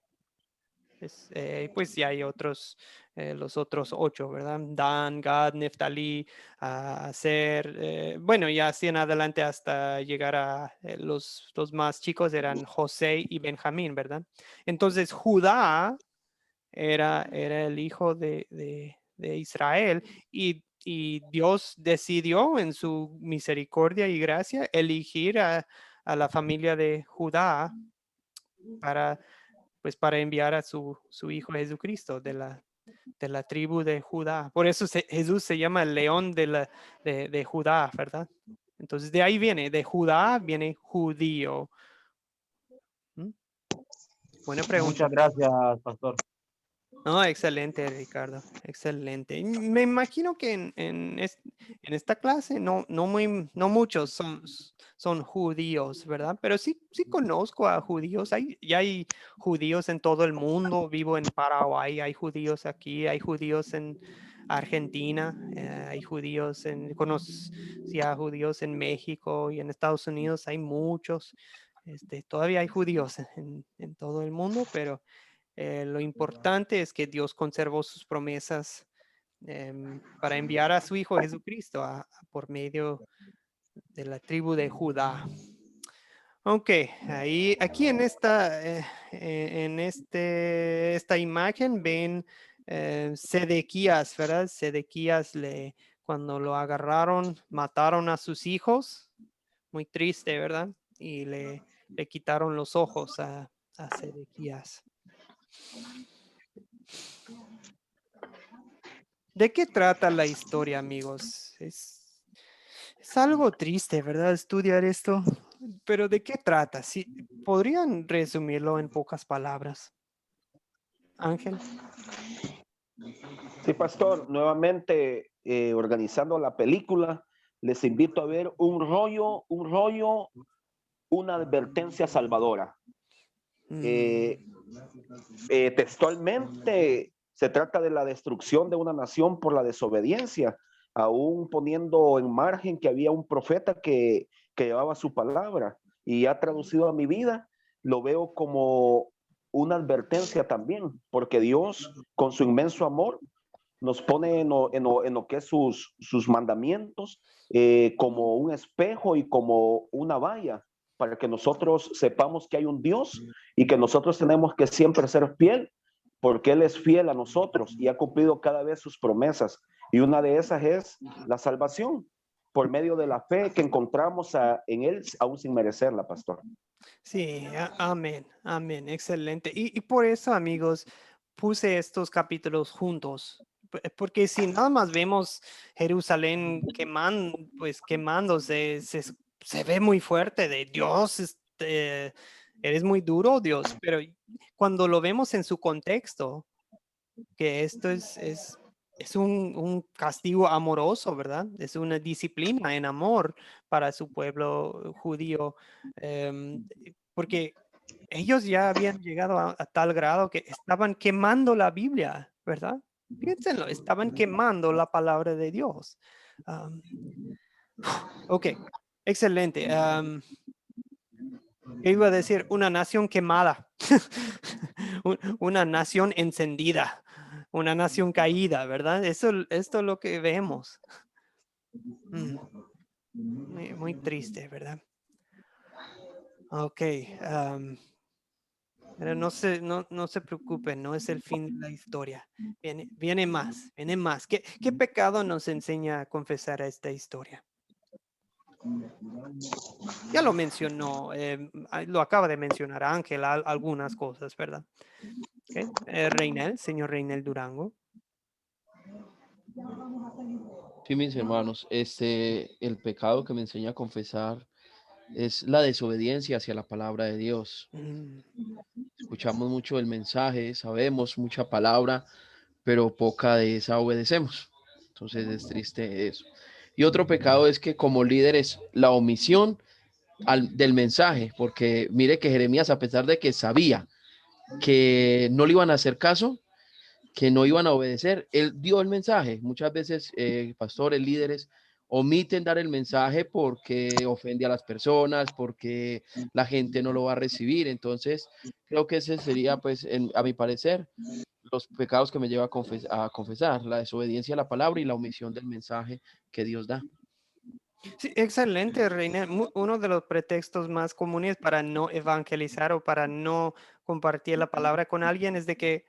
Pues ya hay otros, los otros 8, ¿verdad? Dan, Gad, Neftalí, Aser, bueno, y así en adelante hasta llegar a los más chicos eran José y Benjamín, ¿verdad? Entonces Judá era el hijo de Israel y Dios decidió en su misericordia y gracia elegir a la familia de Judá para enviar a su hijo Jesucristo de la tribu de Judá. Por eso Jesús se llama el león de Judá, ¿verdad? Entonces de ahí viene, de Judá viene judío. Buena pregunta. Muchas gracias, pastor. No, excelente, Ricardo, excelente. Me imagino que en esta clase no muchos son judíos, ¿verdad? Pero sí conozco a judíos. Ya hay judíos en todo el mundo. Vivo en Paraguay, hay judíos aquí, hay judíos en Argentina, hay judíos conocí a judíos en México y en Estados Unidos hay muchos. Todavía hay judíos en todo el mundo, pero lo importante es que Dios conservó sus promesas para enviar a su Hijo Jesucristo por medio de la tribu de Judá. Ok, aquí en esta imagen ven Sedequías, ¿verdad? Sedequías cuando lo agarraron, mataron a sus hijos, muy triste, ¿verdad? Y le quitaron los ojos a Sedequías. ¿De qué trata la historia, amigos? Es algo triste, ¿verdad? Estudiar esto. Pero ¿de qué trata? Sí, ¿podrían resumirlo en pocas palabras? Ángel. Sí, pastor, nuevamente organizando la película, les invito a ver un rollo, una advertencia salvadora. Textualmente se trata de la destrucción de una nación por la desobediencia, aún poniendo en margen que había un profeta que llevaba su palabra, y ha traducido a mi vida, lo veo como una advertencia también, porque Dios con su inmenso amor nos pone en lo que es sus mandamientos como un espejo y como una valla para que nosotros sepamos que hay un Dios y que nosotros tenemos que siempre ser fiel porque Él es fiel a nosotros y ha cumplido cada vez sus promesas. Y una de esas es la salvación por medio de la fe que encontramos en Él aún sin merecerla, pastor. Sí, amén, amén, excelente. Y por eso, amigos, puse estos capítulos juntos, porque si nada más vemos Jerusalén quemándose, se ve muy fuerte de Dios, eres muy duro, Dios, pero cuando lo vemos en su contexto, que esto es un castigo amoroso, ¿verdad? Es una disciplina en amor para su pueblo judío, porque ellos ya habían llegado a tal grado que estaban quemando la Biblia, ¿verdad? Piénsenlo, estaban quemando la palabra de Dios. Ok, excelente. Yo iba a decir una nación quemada, una nación encendida, una nación caída, ¿verdad? Esto es lo que vemos. Muy triste, ¿verdad? Ok. Pero no se preocupen, no es el fin de la historia. Viene más, viene más. ¿Qué pecado nos enseña a confesar esta historia? Ya lo mencionó, lo acaba de mencionar Ángel, algunas cosas, ¿verdad? Okay. Señor Reinel Durango. Sí, mis hermanos, el pecado que me enseña a confesar es la desobediencia hacia la palabra de Dios. Escuchamos mucho el mensaje, sabemos mucha palabra, pero poca de esa obedecemos. Entonces es triste eso. Y otro pecado es que como líderes, la omisión del mensaje, porque mire que Jeremías, a pesar de que sabía que no le iban a hacer caso, que no iban a obedecer, él dio el mensaje. Muchas veces pastores, líderes omiten dar el mensaje porque ofende a las personas, porque la gente no lo va a recibir. Entonces creo que ese sería, pues, a mi parecer, los pecados que me lleva a confesar, la desobediencia a la palabra y la omisión del mensaje que Dios da. Sí, excelente, Reina. Uno de los pretextos más comunes para no evangelizar o para no compartir la palabra con alguien es de que,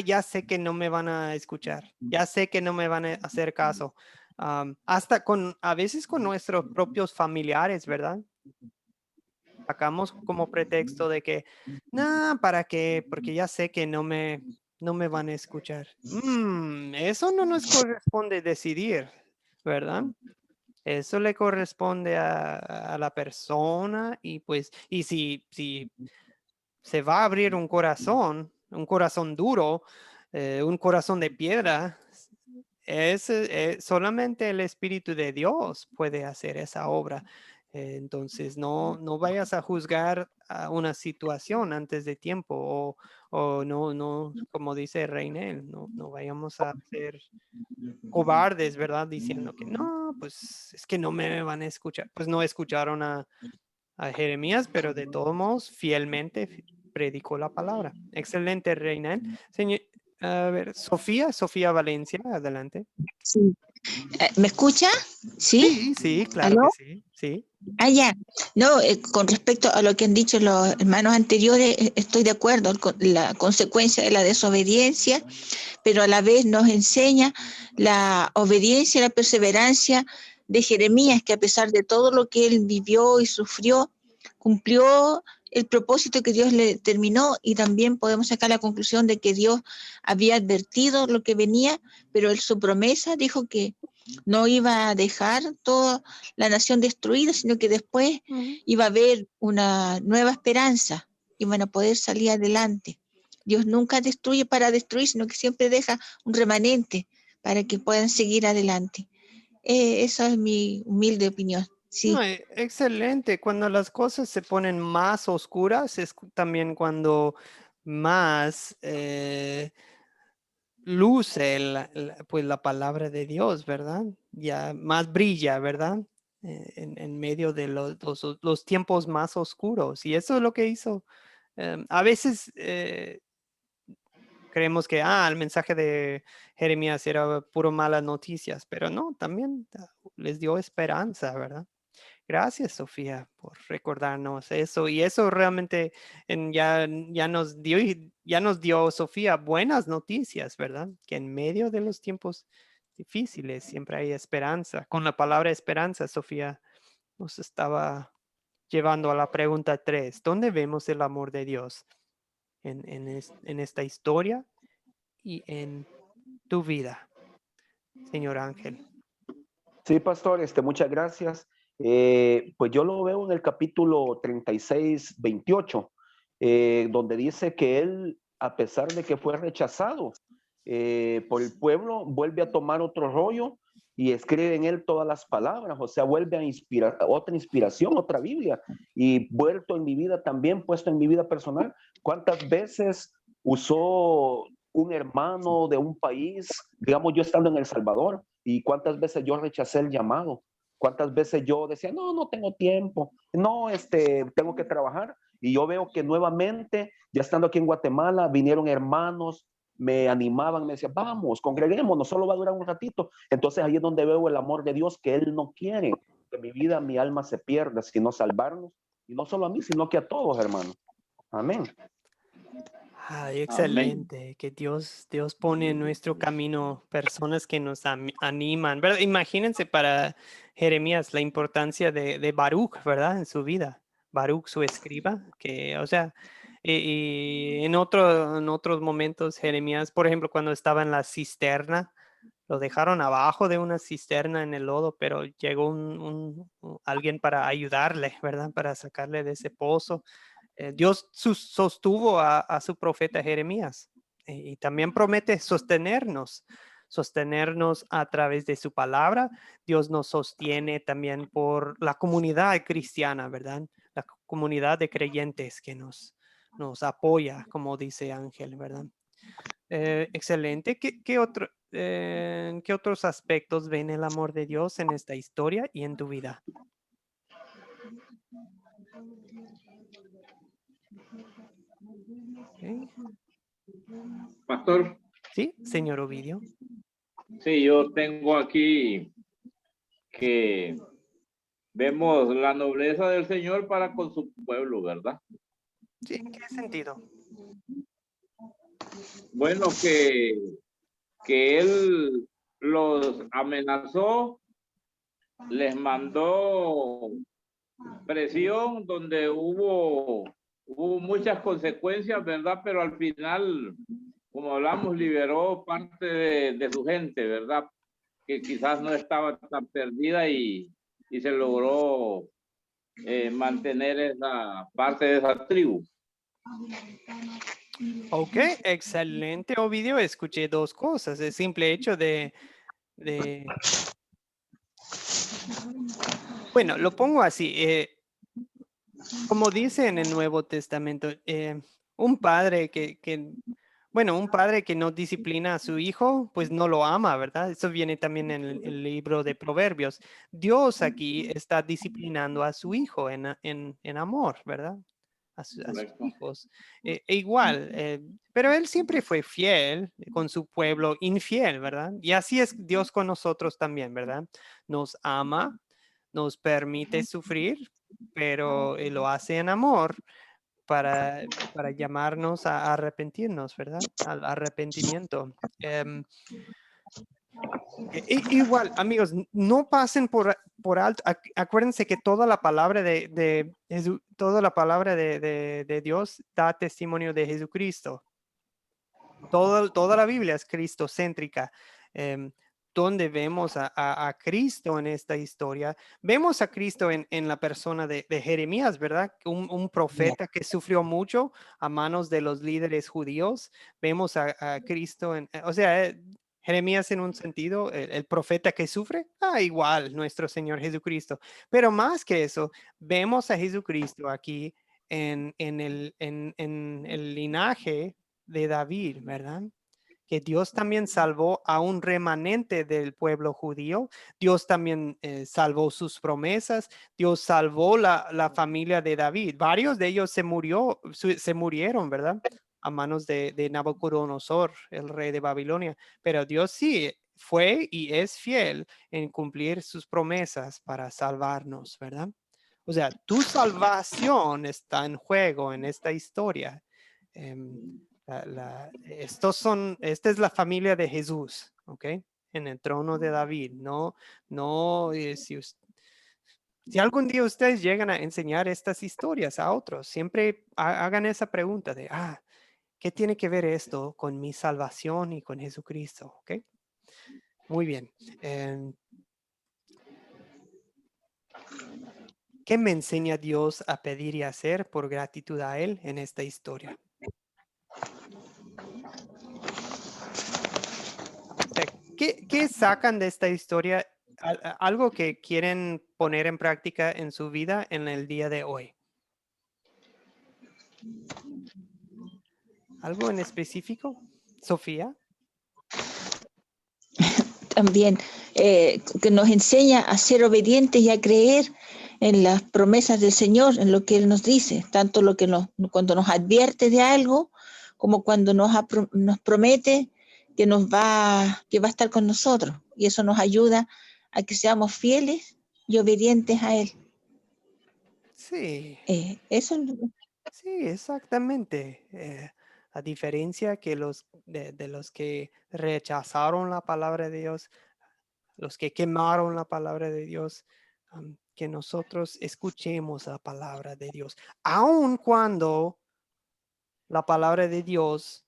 ya sé que no me van a escuchar, ya sé que no me van a hacer caso. Hasta a veces con nuestros propios familiares, ¿verdad? Sacamos como pretexto de que, no, ¿para qué? Porque ya sé que no me van a escuchar. Eso no nos corresponde decidir, ¿verdad? Eso le corresponde a la persona y pues, y si se va a abrir un corazón duro, un corazón de piedra, solamente el Espíritu de Dios puede hacer esa obra. Entonces, no vayas a juzgar a una situación antes de tiempo o no, como dice Reinel, no vayamos a ser cobardes, ¿verdad? Diciendo que no, pues es que no me van a escuchar. Pues no escucharon a Jeremías, pero de todos modos, fielmente predicó la palabra. Excelente, Reinel. Señor, a ver, Sofía Valencia, adelante. Sí. ¿Me escucha? ¿Sí? Sí, claro ¿Aló? que sí, sí. Ya. No, con respecto a lo que han dicho los hermanos anteriores, estoy de acuerdo con la consecuencia de la desobediencia, pero a la vez nos enseña la obediencia y la perseverancia de Jeremías, que a pesar de todo lo que él vivió y sufrió, cumplió el propósito que Dios le terminó, y también podemos sacar la conclusión de que Dios había advertido lo que venía, pero en su promesa dijo que no iba a dejar toda la nación destruida, sino que después iba a haber una nueva esperanza, iban a poder salir adelante. Dios nunca destruye para destruir, sino que siempre deja un remanente para que puedan seguir adelante. Esa es mi humilde opinión. Sí. No, excelente. Cuando las cosas se ponen más oscuras es también cuando más luce pues la palabra de Dios, ¿verdad? Ya más brilla, ¿verdad? En medio de los tiempos más oscuros. Y eso es lo que hizo. A veces creemos que el mensaje de Jeremías era puro malas noticias, pero no, también les dio esperanza, ¿verdad? Gracias, Sofía, por recordarnos eso. Y eso realmente ya nos dio, Sofía, buenas noticias, ¿verdad? Que en medio de los tiempos difíciles siempre hay esperanza. Con la palabra esperanza, Sofía nos estaba llevando a la pregunta 3. ¿Dónde vemos el amor de Dios en esta historia y en tu vida, señor Ángel? Sí, pastor, muchas gracias. Pues yo lo veo en el capítulo 36, 28, donde dice que él, a pesar de que fue rechazado por el pueblo, vuelve a tomar otro rollo y escribe en él todas las palabras, o sea, vuelve a inspirar otra inspiración, otra Biblia, y vuelto en mi vida también, puesto en mi vida personal. ¿Cuántas veces usó un hermano de un país, digamos yo estando en El Salvador, y cuántas veces yo rechacé el llamado? ¿Cuántas veces yo decía, no tengo tiempo, no, tengo que trabajar? Y yo veo que nuevamente, ya estando aquí en Guatemala, vinieron hermanos, me animaban, me decían, vamos, congreguémonos, solo va a durar un ratito. Entonces ahí es donde veo el amor de Dios, que Él no quiere que mi vida, mi alma se pierda, sino salvarnos, y no solo a mí, sino que a todos, hermanos. Amén. Ay, excelente, que Dios pone en nuestro camino personas que nos animan, ¿verdad? Imagínense para Jeremías la importancia de Baruch, ¿verdad? En su vida. Baruch, su escriba, que, o sea, y en otros momentos Jeremías, por ejemplo, cuando estaba en la cisterna, lo dejaron abajo de una cisterna en el lodo, pero llegó alguien para ayudarle, ¿verdad? Para sacarle de ese pozo. Dios sostuvo a su profeta Jeremías y también promete sostenernos a través de su palabra. Dios nos sostiene también por la comunidad cristiana, ¿verdad? La comunidad de creyentes que nos apoya, como dice Ángel, ¿verdad? Excelente. ¿Qué otros aspectos ven el amor de Dios en esta historia y en tu vida? Okay. Pastor. Sí, señor Ovidio. Sí, yo tengo aquí que vemos la nobleza del Señor para con su pueblo, ¿verdad? Sí, ¿en qué sentido? Bueno, que Él los amenazó, les mandó presión donde hubo muchas consecuencias, ¿verdad? Pero al final, como hablamos, liberó parte de su gente, ¿verdad? Que quizás no estaba tan perdida y se logró mantener esa parte de esa tribu. Ok, excelente, Ovidio. Escuché dos cosas. El simple hecho de... Bueno, lo pongo así. Como dice en el Nuevo Testamento, un padre un padre que no disciplina a su hijo, pues no lo ama, ¿verdad? Eso viene también en el libro de Proverbios. Dios aquí está disciplinando a su hijo en amor, ¿verdad? A sus hijos. Igual, pero él siempre fue fiel con su pueblo infiel, ¿verdad? Y así es Dios con nosotros también, ¿verdad? Nos ama, nos permite sufrir, pero lo hace en amor para llamarnos a arrepentirnos, ¿verdad? Al arrepentimiento. Igual, amigos, no pasen por alto. Acuérdense que toda la palabra toda la palabra de Dios da testimonio de Jesucristo. Toda la Biblia es cristocéntrica. Donde vemos a Cristo en esta historia, vemos a Cristo en la persona de Jeremías, ¿verdad? Un profeta que sufrió mucho a manos de los líderes judíos. Vemos a Cristo o sea, Jeremías en un sentido, el profeta que sufre, igual nuestro Señor Jesucristo. Pero más que eso, vemos a Jesucristo aquí en el linaje de David, ¿verdad? Que Dios también salvó a un remanente del pueblo judío. Dios también salvó sus promesas. Dios salvó la familia de David. Varios de ellos se murieron, ¿verdad? A manos de Nabucodonosor, el rey de Babilonia. Pero Dios sí fue y es fiel en cumplir sus promesas para salvarnos, ¿verdad? O sea, tu salvación está en juego en esta historia. Esta es la familia de Jesús, ¿ok? En el trono de David. Si algún día ustedes llegan a enseñar estas historias a otros, siempre hagan esa pregunta de, ¿qué tiene que ver esto con mi salvación y con Jesucristo? ¿Ok? Muy bien. ¿Qué me enseña Dios a pedir y hacer por gratitud a Él en esta historia? ¿Qué sacan de esta historia? Algo que quieren poner en práctica en su vida en el día de hoy. ¿Algo en específico? Sofía. También que nos enseña a ser obedientes y a creer en las promesas del Señor, en lo que Él nos dice, tanto lo que cuando nos advierte de algo, como cuando nos promete que va a estar con nosotros. Y eso nos ayuda a que seamos fieles y obedientes a Él. Sí. Eso. Sí, exactamente. A diferencia que de los que rechazaron la palabra de Dios, los que quemaron la palabra de Dios, que nosotros escuchemos la palabra de Dios, aun cuando la palabra de Dios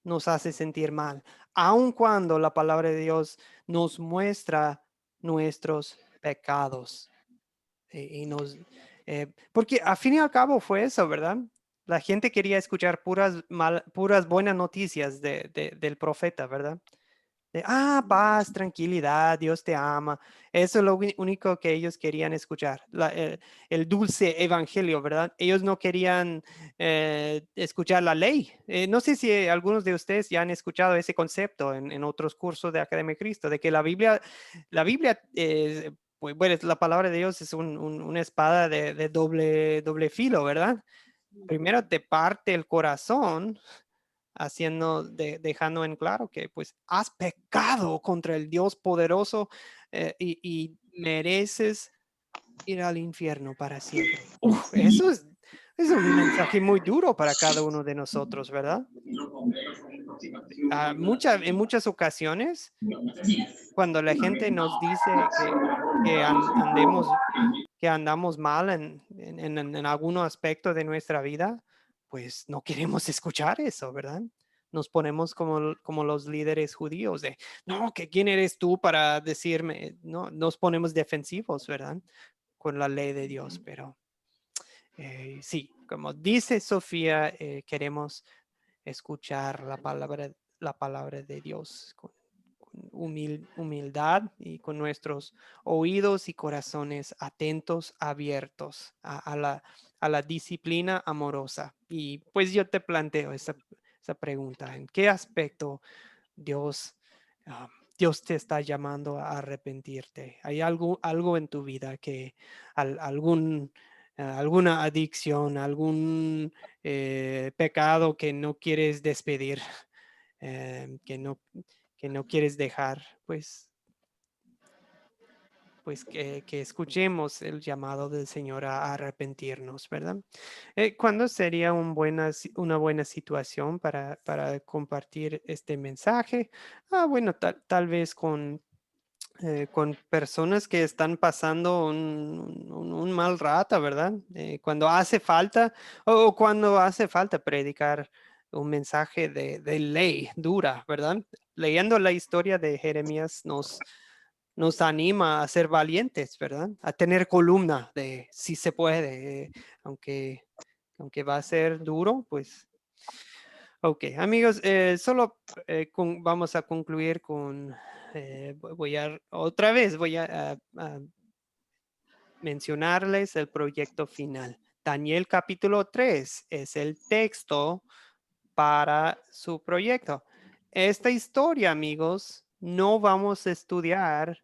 nos hace sentir mal, aun cuando la palabra de Dios nos muestra nuestros pecados. Porque al fin y al cabo fue eso, ¿verdad? La gente quería escuchar puras buenas noticias del profeta, ¿verdad? Paz, tranquilidad, Dios te ama. Eso es lo único que ellos querían escuchar, el dulce evangelio, ¿verdad? Ellos no querían escuchar la ley. No sé si algunos de ustedes ya han escuchado ese concepto en otros cursos de Academia de Cristo, de que la Biblia, pues, bueno, la palabra de Dios es una espada de doble filo, ¿verdad? Primero te parte el corazón, dejando en claro que pues has pecado contra el Dios poderoso y mereces ir al infierno para siempre. Eso es un mensaje muy duro para cada uno de nosotros, ¿verdad? En muchas ocasiones, cuando la gente nos dice que andamos mal en algún aspecto de nuestra vida, pues no queremos escuchar eso, ¿verdad? Nos ponemos como los líderes judíos de, no, que quién eres tú para decirme, no, nos ponemos defensivos, ¿verdad? Con la ley de Dios, pero sí, como dice Sofía, queremos escuchar la palabra de Dios con humildad y con nuestros oídos y corazones atentos, abiertos a la disciplina amorosa. Y pues yo te planteo esa pregunta: ¿en qué aspecto Dios, Dios te está llamando a arrepentirte? ¿Hay algo en tu vida que alguna adicción, algún pecado que no quieres despedir, que no quieres dejar? Pues que escuchemos el llamado del Señor a arrepentirnos, ¿verdad? ¿Cuándo sería una buena situación para compartir este mensaje? Bueno, tal vez con personas que están pasando un mal rato, ¿verdad? Cuando hace falta o cuando hace falta predicar un mensaje de ley dura, ¿verdad? Leyendo la historia de Jeremías nos anima a ser valientes, ¿verdad? A tener columna de si se puede, aunque va a ser duro, pues. Ok, amigos, solo vamos a concluir con, voy a mencionarles el proyecto final. Daniel capítulo 3 es el texto para su proyecto. Esta historia, amigos, no vamos a estudiar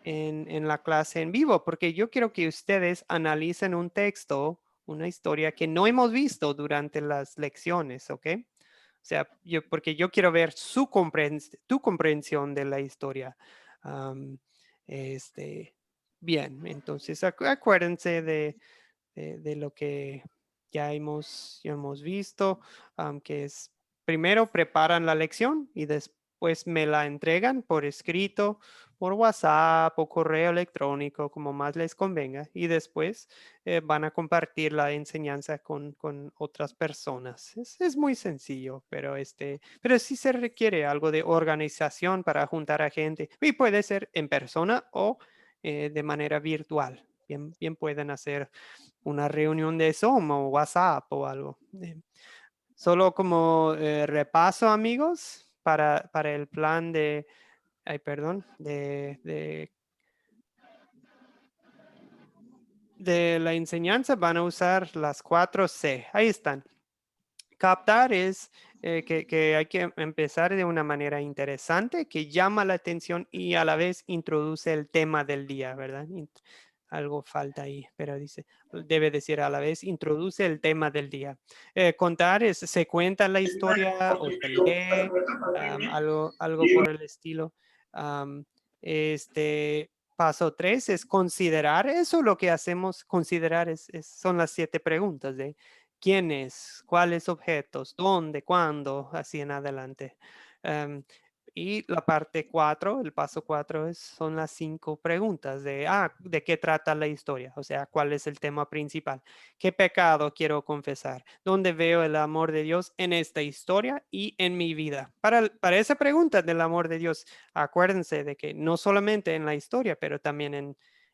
en la clase en vivo, porque yo quiero que ustedes analicen un texto, una historia que no hemos visto durante las lecciones, ¿ok? O sea, porque yo quiero ver tu comprensión de la historia. Bien, entonces acuérdense de lo que ya hemos visto, que es primero preparan la lección y después me la entregan por escrito, por WhatsApp o correo electrónico, como más les convenga, y después van a compartir la enseñanza con otras personas. Es muy sencillo, pero sí se requiere algo de organización para juntar a gente, y puede ser en persona o de manera virtual. Bien pueden hacer una reunión de Zoom o WhatsApp o algo. Solo como repaso, amigos, para el plan de la enseñanza van a usar las 4 C. Ahí están. Captar es que hay que empezar de una manera interesante, que llama la atención y a la vez introduce el tema del día, ¿verdad? Algo falta ahí, pero dice, debe decir a la vez, introduce el tema del día. Contar es, se cuenta la historia o se lee, algo por el estilo. Am, Paso 3 es considerar, eso lo que hacemos, considerar son las 7 preguntas de quiénes, cuáles objetos, dónde, cuándo, así en adelante. Y la parte 4, el paso 4 son las 5 preguntas de qué trata la historia, o sea, cuál es el tema principal, qué pecado quiero confesar, dónde veo el amor de Dios en esta historia y en mi vida. Para esa pregunta del amor de Dios, acuérdense de que no solamente en la historia, pero también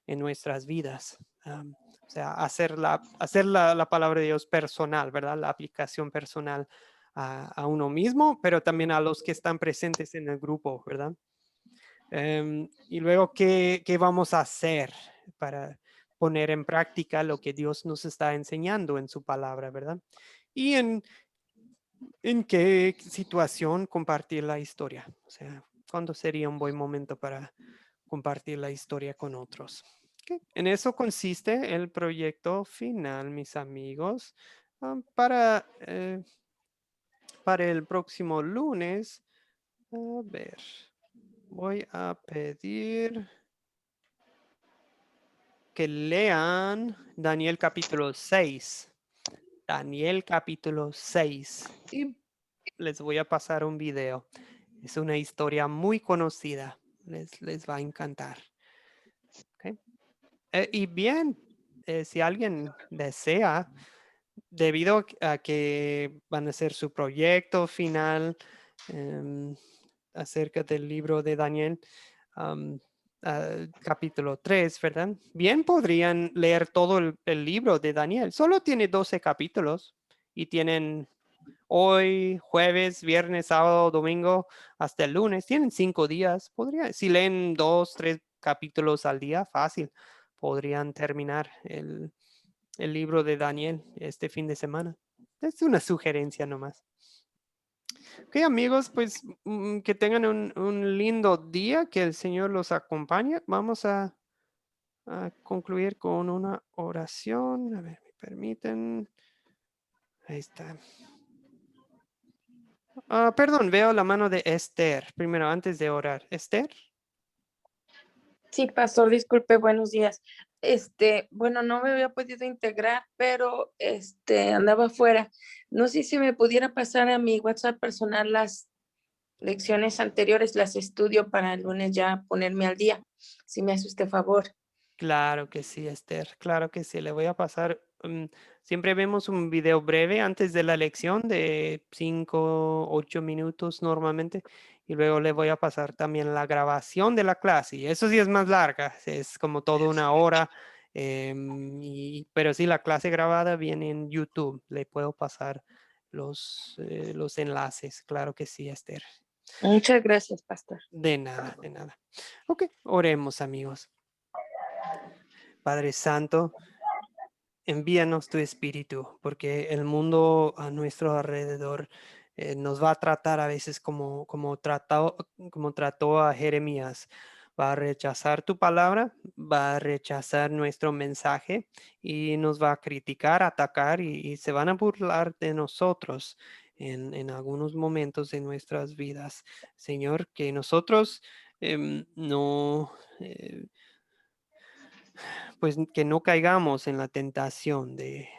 en nuestras vidas. O sea, hacer la palabra de Dios personal, ¿verdad? La aplicación personal a uno mismo, pero también a los que están presentes en el grupo, ¿verdad? Y luego, ¿qué vamos a hacer para poner en práctica lo que Dios nos está enseñando en su palabra, ¿verdad? Y en qué situación compartir la historia. O sea, ¿cuándo sería un buen momento para compartir la historia con otros? En eso consiste el proyecto final, mis amigos. Para el próximo lunes, a ver, voy a pedir que lean Daniel capítulo 6. Daniel capítulo 6. Y les voy a pasar un video. Es una historia muy conocida. Les va a encantar. ¿Ok? Y bien, si alguien desea, debido a que van a hacer su proyecto final acerca del libro de Daniel, capítulo 3, ¿verdad? Bien podrían leer todo el libro de Daniel. Solo tiene 12 capítulos y tienen hoy, jueves, viernes, sábado, domingo, hasta el lunes. Tienen 5 días. Si leen 2, 3 capítulos al día, fácil, podrían terminar el libro de Daniel este fin de semana. Es una sugerencia nomás. Ok, amigos, pues que tengan un lindo día, que el Señor los acompañe. Vamos a concluir con una oración. A ver, me permiten. Ahí está. Perdón, veo la mano de Esther. Primero, antes de orar. Esther. Sí, pastor, disculpe, buenos días. Bueno, no me había podido integrar, pero andaba afuera. No sé si me pudiera pasar a mi WhatsApp personal las lecciones anteriores, las estudio para el lunes ya ponerme al día. Si me hace usted favor. Claro que sí, Esther. Claro que sí. Le voy a pasar. Siempre vemos un video breve antes de la lección de 5, 8 minutos normalmente. Y luego le voy a pasar también la grabación de la clase. Y eso sí es más larga. Es como toda una hora. Pero sí, la clase grabada viene en YouTube. Le puedo pasar los enlaces. Claro que sí, Esther. Muchas gracias, pastor. De nada, de nada. Ok, oremos, amigos. Padre Santo, envíanos tu espíritu, porque el mundo a nuestro alrededor nos va a tratar a veces como trató a Jeremías. Va a rechazar tu palabra, va a rechazar nuestro mensaje y nos va a criticar, atacar y se van a burlar de nosotros en algunos momentos de nuestras vidas. Señor, que nosotros no... pues que no caigamos en la tentación de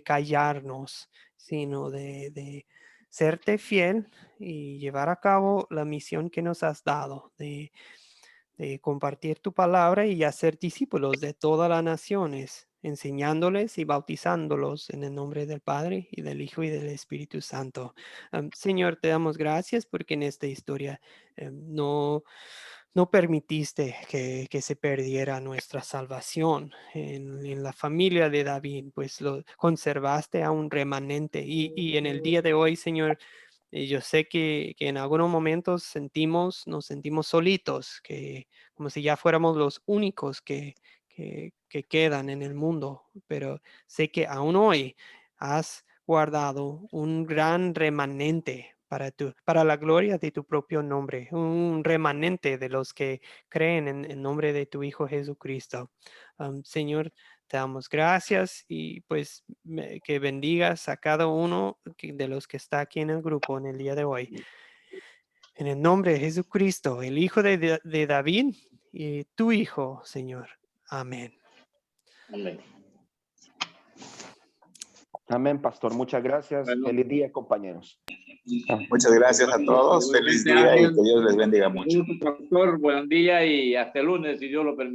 callarnos, sino de serte fiel y llevar a cabo la misión que nos has dado, de compartir tu palabra y hacer discípulos de todas las naciones, enseñándoles y bautizándolos en el nombre del Padre y del Hijo y del Espíritu Santo. Señor, te damos gracias porque en esta historia no permitiste que se perdiera nuestra salvación en la familia de David, pues lo conservaste a un remanente. Y en el día de hoy, Señor, yo sé que en algunos momentos nos sentimos solitos, que como si ya fuéramos los únicos que quedan en el mundo, pero sé que aún hoy has guardado un gran remanente para la gloria de tu propio nombre, un remanente de los que creen en el nombre de tu Hijo Jesucristo. Señor, te damos gracias y pues que bendigas a cada uno de los que está aquí en el grupo en el día de hoy. En el nombre de Jesucristo, el Hijo de David y tu Hijo, Señor. Amén. Amén. Amén, pastor. Muchas gracias. Bueno. Feliz día, compañeros. Muchas gracias a todos. Feliz día y que Dios les bendiga mucho. Pastor, buen día y hasta el lunes, si Dios lo permite.